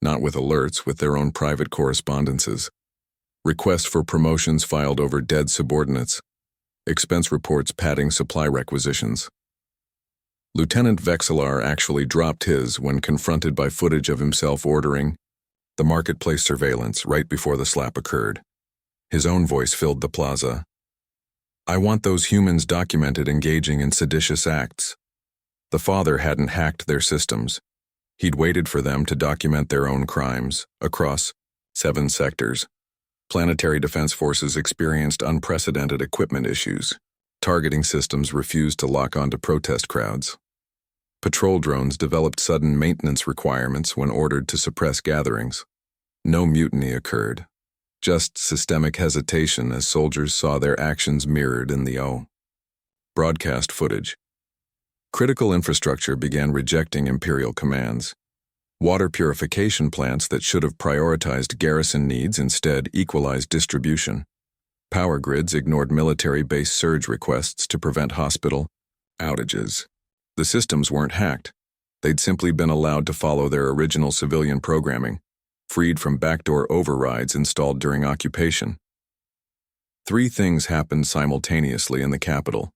Not with alerts, with their own private correspondences. Requests for promotions filed over dead subordinates. Expense reports padding supply requisitions. Lieutenant Vexelar actually dropped his when confronted by footage of himself ordering the marketplace surveillance right before the slap occurred. His own voice filled the plaza. "I want those humans documented engaging in seditious acts." The father hadn't hacked their systems. He'd waited for them to document their own crimes across 7 sectors. Planetary defense forces experienced unprecedented equipment issues. Targeting systems refused to lock onto protest crowds. Patrol drones developed sudden maintenance requirements when ordered to suppress gatherings. No mutiny occurred, just systemic hesitation as soldiers saw their actions mirrored in the broadcast footage. Critical infrastructure began rejecting Imperial commands. Water purification plants that should have prioritized garrison needs instead equalized distribution. Power grids ignored military base surge requests to prevent hospital outages. The systems weren't hacked. They'd simply been allowed to follow their original civilian programming, freed from backdoor overrides installed during occupation. 3 things happened simultaneously in the capital.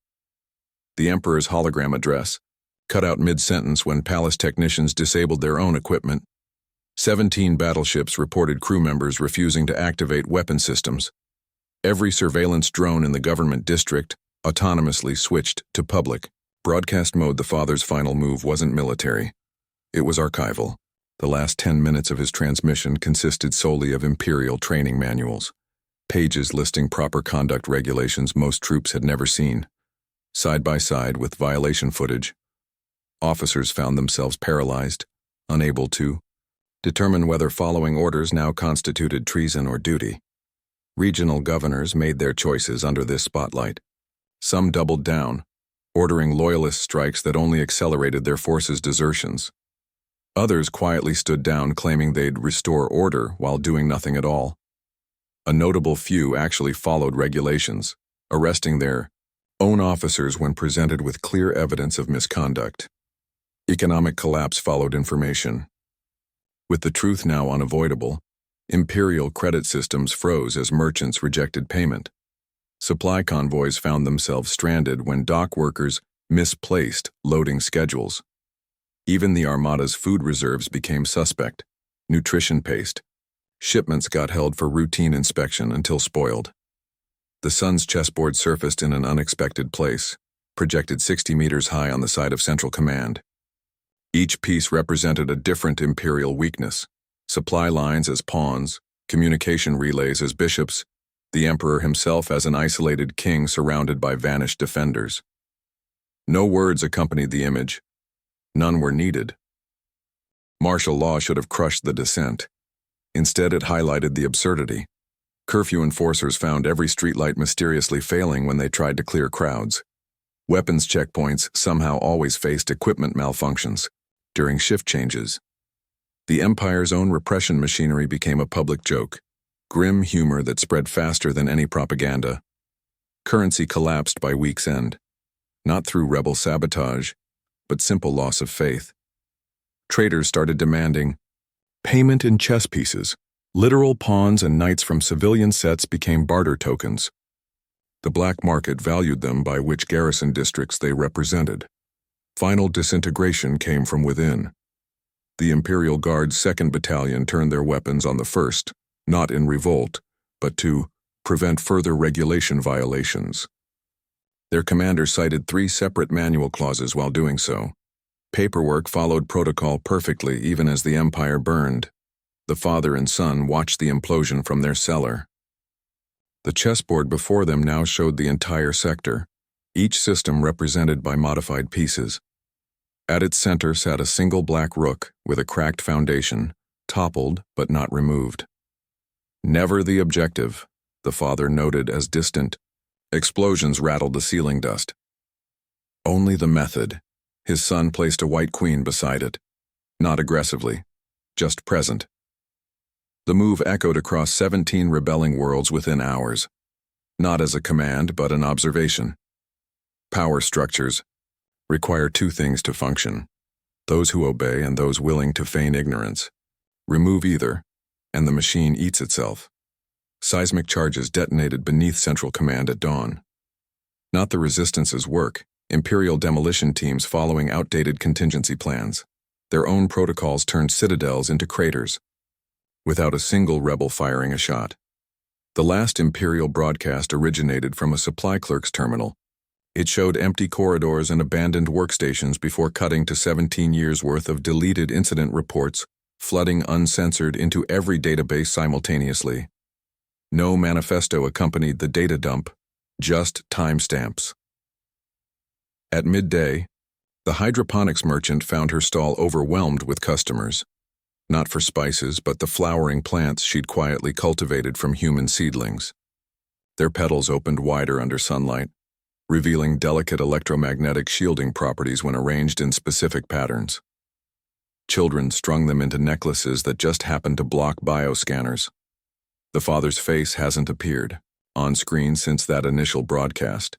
The Emperor's hologram address, cut out mid-sentence when palace technicians disabled their own equipment. 17 battleships reported crew members refusing to activate weapon systems. Every surveillance drone in the government district autonomously switched to public broadcast mode. The father's final move wasn't military. It was archival. The last 10 minutes of his transmission consisted solely of Imperial training manuals, pages listing proper conduct regulations most troops had never seen. Side by side with violation footage, officers found themselves paralyzed, unable to determine whether following orders now constituted treason or duty. Regional governors made their choices under this spotlight. Some doubled down, ordering loyalist strikes that only accelerated their forces' desertions. Others quietly stood down, claiming they'd restore order while doing nothing at all. A notable few actually followed regulations, arresting their own officers when presented with clear evidence of misconduct. Economic collapse followed information. With the truth now unavoidable, Imperial credit systems froze as merchants rejected payment. Supply convoys found themselves stranded when dock workers misplaced loading schedules. Even the Armada's food reserves became suspect. Nutrition paste. Shipments got held for routine inspection until spoiled. The sun's chessboard surfaced in an unexpected place, projected 60 meters high on the side of Central Command. Each piece represented a different Imperial weakness. Supply lines as pawns, communication relays as bishops, the Emperor himself as an isolated king surrounded by vanished defenders. No words accompanied the image. None were needed. Martial law should have crushed the dissent. Instead, it highlighted the absurdity. Curfew enforcers found every streetlight mysteriously failing when they tried to clear crowds. Weapons checkpoints somehow always faced equipment malfunctions during shift changes. The Empire's own repression machinery became a public joke, grim humor that spread faster than any propaganda. Currency collapsed by week's end, not through rebel sabotage, but simple loss of faith. Traders started demanding payment in chess pieces. Literal pawns and knights from civilian sets became barter tokens. The black market valued them by which garrison districts they represented. Final disintegration came from within. The Imperial Guard's 2nd Battalion turned their weapons on the 1st, not in revolt, but to prevent further regulation violations. Their commander cited 3 separate manual clauses while doing so. Paperwork followed protocol perfectly even as the Empire burned. The father and son watched the implosion from their cellar. The chessboard before them now showed the entire sector, each system represented by modified pieces. At its center sat a single black rook with a cracked foundation, toppled but not removed. Never the objective, the father noted as distant. Explosions rattled the ceiling dust. Only the method. His son placed a white queen beside it. Not aggressively, just present. The move echoed across 17 rebelling worlds within hours, not as a command but an observation. Power structures require two things to function: those who obey and those willing to feign ignorance. Remove either, and the machine eats itself. Seismic charges detonated beneath Central Command at dawn. Not the Resistance's work, Imperial demolition teams following outdated contingency plans. Their own protocols turned citadels into craters, without a single rebel firing a shot. The last Imperial broadcast originated from a supply clerk's terminal. It showed empty corridors and abandoned workstations before cutting to 17 years' worth of deleted incident reports, flooding uncensored into every database simultaneously. No manifesto accompanied the data dump, just timestamps. At midday, the hydroponics merchant found her stall overwhelmed with customers, not for spices but the flowering plants she'd quietly cultivated from human seedlings. Their petals opened wider under sunlight, revealing delicate electromagnetic shielding properties when arranged in specific patterns. Children strung them into necklaces that just happened to block bioscanners. The father's face hasn't appeared on screen since that initial broadcast,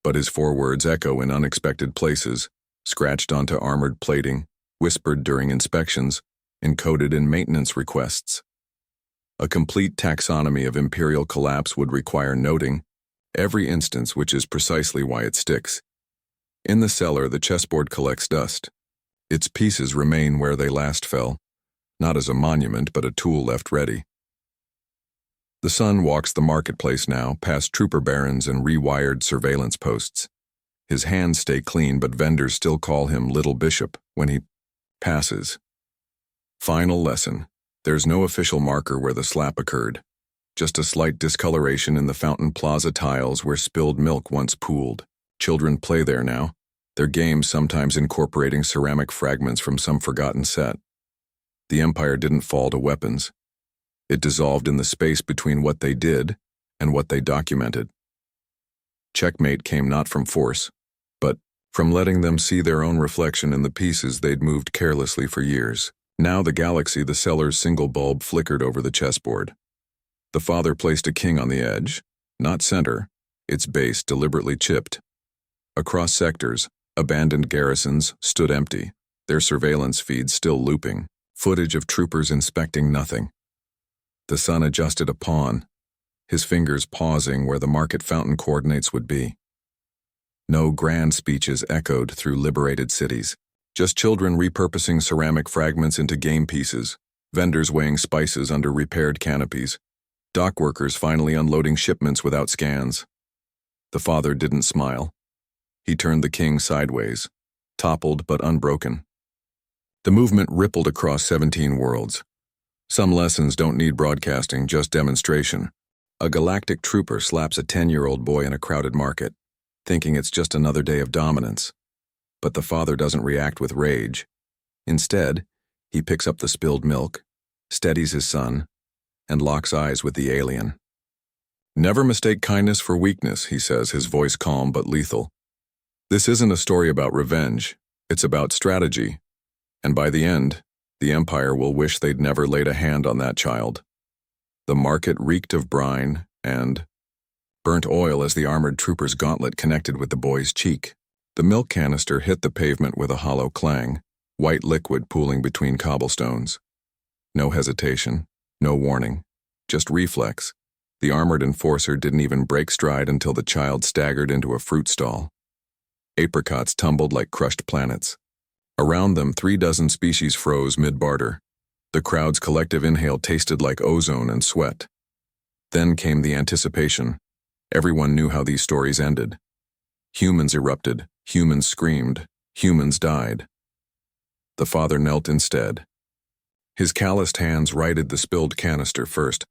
but his forewords echo in unexpected places, scratched onto armored plating, whispered during inspections, encoded in maintenance requests. A complete taxonomy of Imperial collapse would require noting every instance, which is precisely why it sticks. In the cellar, the chessboard collects dust. Its pieces remain where they last fell, not as a monument but a tool left ready. The son walks the marketplace now, past trooper barons and rewired surveillance posts. His hands stay clean, but vendors still call him Little Bishop when he passes. Final lesson: there's no official marker where the slap occurred, just a slight discoloration in the Fountain Plaza tiles where spilled milk once pooled. Children play there now, their games sometimes incorporating ceramic fragments from some forgotten set. The Empire didn't fall to weapons. It dissolved in the space between what they did and what they documented. Checkmate came not from force, but from letting them see their own reflection in the pieces they'd moved carelessly for years. Now the galaxy, the cellar's single bulb, flickered over the chessboard. The father placed a king on the edge, not center, its base deliberately chipped. Across sectors, abandoned garrisons stood empty, their surveillance feeds still looping, footage of troopers inspecting nothing. The son adjusted a pawn, his fingers pausing where the market fountain coordinates would be. No grand speeches echoed through liberated cities, just children repurposing ceramic fragments into game pieces, vendors weighing spices under repaired canopies, dock workers finally unloading shipments without scans. The father didn't smile. He turned the king sideways, toppled but unbroken. The movement rippled across 17 worlds. Some lessons don't need broadcasting, just demonstration. A galactic trooper slaps a 10-year-old boy in a crowded market, thinking it's just another day of dominance. But the father doesn't react with rage. Instead, he picks up the spilled milk, steadies his son, and locks eyes with the alien. "Never mistake kindness for weakness," he says, his voice calm but lethal. "This isn't a story about revenge. It's about strategy. And by the end, the Empire will wish they'd never laid a hand on that child." The market reeked of brine and burnt oil as the armored trooper's gauntlet connected with the boy's cheek. The milk canister hit the pavement with a hollow clang, white liquid pooling between cobblestones. No hesitation, no warning, just reflex. The armored enforcer didn't even break stride until the child staggered into a fruit stall. Apricots tumbled like crushed planets. Around them, 36 species froze mid-barter. The crowd's collective inhale tasted like ozone and sweat. Then came the anticipation. Everyone knew how these stories ended. Humans erupted, humans screamed, humans died. The father knelt instead. His calloused hands righted the spilled canister first,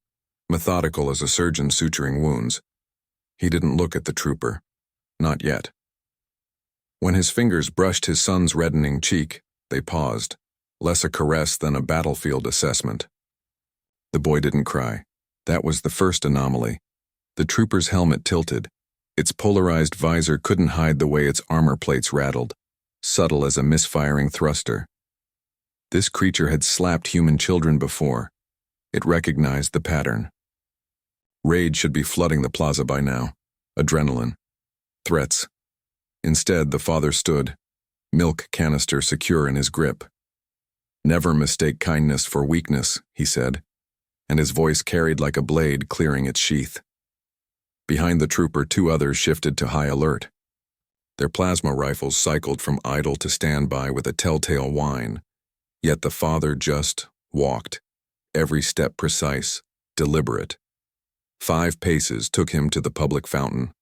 methodical as a surgeon suturing wounds. He didn't look at the trooper. Not yet. When his fingers brushed his son's reddening cheek, they paused, less a caress than a battlefield assessment. The boy didn't cry. That was the first anomaly. The trooper's helmet tilted. Its polarized visor couldn't hide the way its armor plates rattled, subtle as a misfiring thruster. This creature had slapped human children before. It recognized the pattern. Rage should be flooding the plaza by now. Adrenaline. Threats. Instead, the father stood, milk canister secure in his grip. "Never mistake kindness for weakness," he said, and his voice carried like a blade clearing its sheath. Behind the trooper, two others shifted to high alert. Their plasma rifles cycled from idle to standby with a telltale whine, yet the father just walked, every step precise, deliberate. 5 paces took him to the public fountain.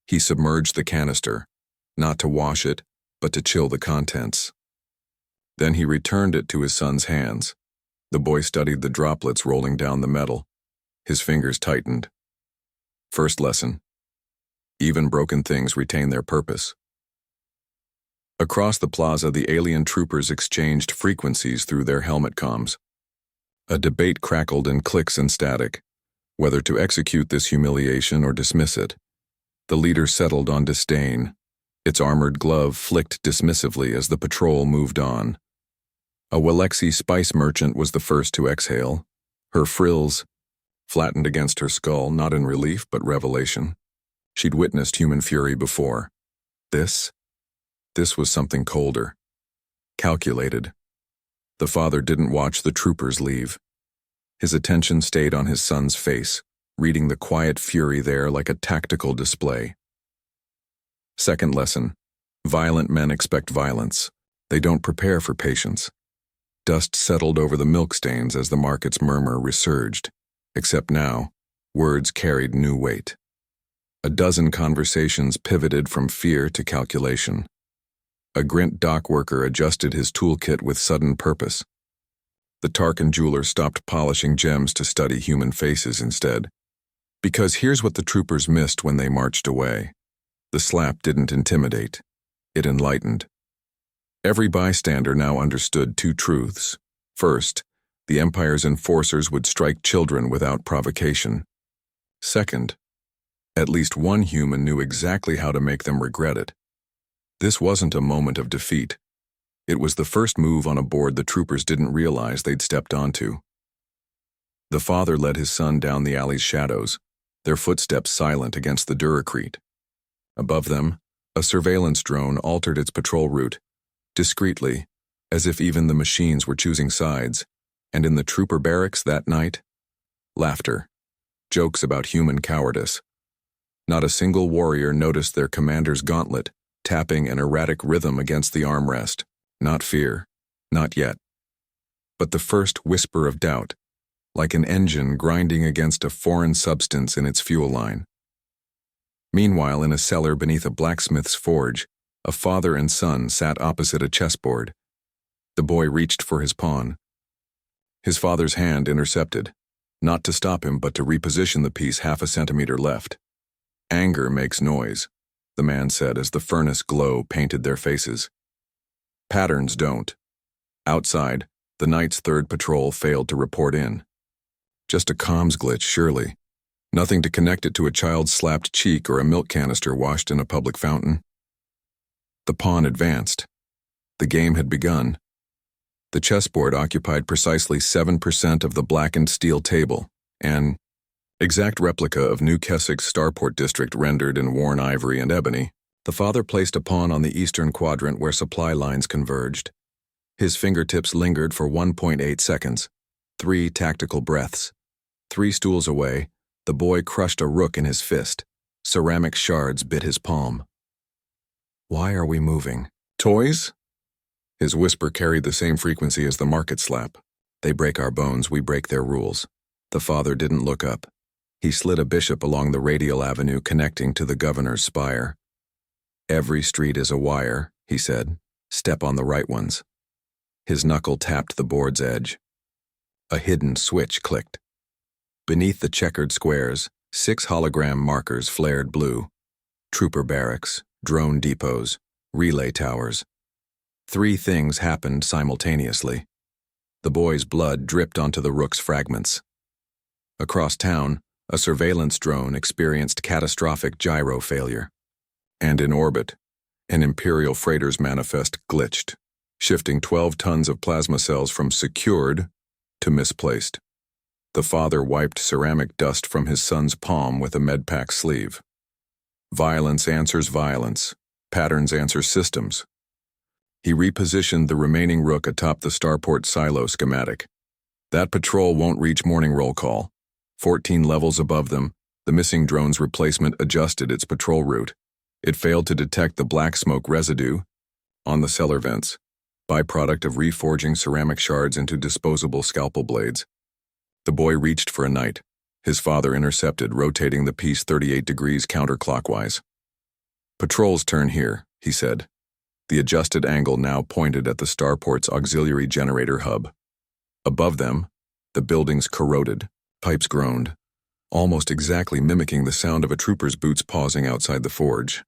He submerged the canister, not to wash it, but to chill the contents. Then he returned it to his son's hands. The boy studied the droplets rolling down the metal. His fingers tightened. First lesson. Even broken things retain their purpose. Across the plaza, the alien troopers exchanged frequencies through their helmet comms. A debate crackled in clicks and static, whether to execute this humiliation or dismiss it. The leader settled on disdain. Its armored glove flicked dismissively as the patrol moved on. A Welexi spice merchant was the first to exhale, her frills flattened against her skull, not in relief but revelation. She'd witnessed human fury before. This was something colder. Calculated. The father didn't watch the troopers leave. His attention stayed on his son's face, reading the quiet fury there like a tactical display. Second lesson. Violent men expect violence. They don't prepare for patience. Dust settled over the milk stains as the market's murmur resurged. Except now, words carried new weight. A dozen conversations pivoted from fear to calculation. A Grint dock worker adjusted his toolkit with sudden purpose. The Tarkin jeweler stopped polishing gems to study human faces instead. Because here's what the troopers missed when they marched away. The slap didn't intimidate. It enlightened. Every bystander now understood 2 truths. First, the Empire's enforcers would strike children without provocation. Second, at least one human knew exactly how to make them regret it. This wasn't a moment of defeat. It was the first move on a board the troopers didn't realize they'd stepped onto. The father led his son down the alley's shadows, their footsteps silent against the Duracrete. Above them, a surveillance drone altered its patrol route, discreetly, as if even the machines were choosing sides. And in the trooper barracks that night, laughter, jokes about human cowardice. Not a single warrior noticed their commander's gauntlet, tapping an erratic rhythm against the armrest. Not fear, not yet. But the first whisper of doubt, like an engine grinding against a foreign substance in its fuel line. Meanwhile, in a cellar beneath a blacksmith's forge, a father and son sat opposite a chessboard. The boy reached for his pawn. His father's hand intercepted, not to stop him but to reposition the piece half a centimeter left. "Anger makes noise," the man said as the furnace glow painted their faces. "Patterns don't." Outside, the night's 3rd patrol failed to report in. Just a comms glitch, surely. Nothing to connect it to a child's slapped cheek or a milk canister washed in a public fountain. The pawn advanced. The game had begun. The chessboard occupied precisely 7% of the blackened steel table, an exact replica of New Keswick's starport district rendered in worn ivory and ebony. The father placed a pawn on the eastern quadrant where supply lines converged. His fingertips lingered for 1.8 seconds. 3 tactical breaths. 3 stools away, the boy crushed a rook in his fist. Ceramic shards bit his palm. "Why are we moving? Toys?" His whisper carried the same frequency as the market slap. "They break our bones, we break their rules." The father didn't look up. He slid a bishop along the radial avenue connecting to the governor's spire. "Every street is a wire," he said. "Step on the right ones." His knuckle tapped the board's edge. A hidden switch clicked. Beneath the checkered squares, 6 hologram markers flared blue. Trooper barracks, drone depots, relay towers. 3 things happened simultaneously. The boy's blood dripped onto the rook's fragments. Across town, a surveillance drone experienced catastrophic gyro failure. And in orbit, an Imperial freighter's manifest glitched. shifting 12 tons of plasma cells from secured to misplaced. The father wiped ceramic dust from his son's palm with a medpack sleeve. Violence answers violence. Patterns answer systems. He repositioned the remaining rook atop the starport silo schematic. That patrol won't reach morning roll call. 14 levels above them, the missing drone's replacement adjusted its patrol route. It failed to detect the black smoke residue on the cellar vents, byproduct of reforging ceramic shards into disposable scalpel blades. The boy reached for a knight. His father intercepted, rotating the piece 38 degrees counterclockwise. "Patrol's turn here," he said. The adjusted angle now pointed at the starport's auxiliary generator hub. Above them, the buildings corroded, pipes groaned, almost exactly mimicking the sound of a trooper's boots pausing outside the forge.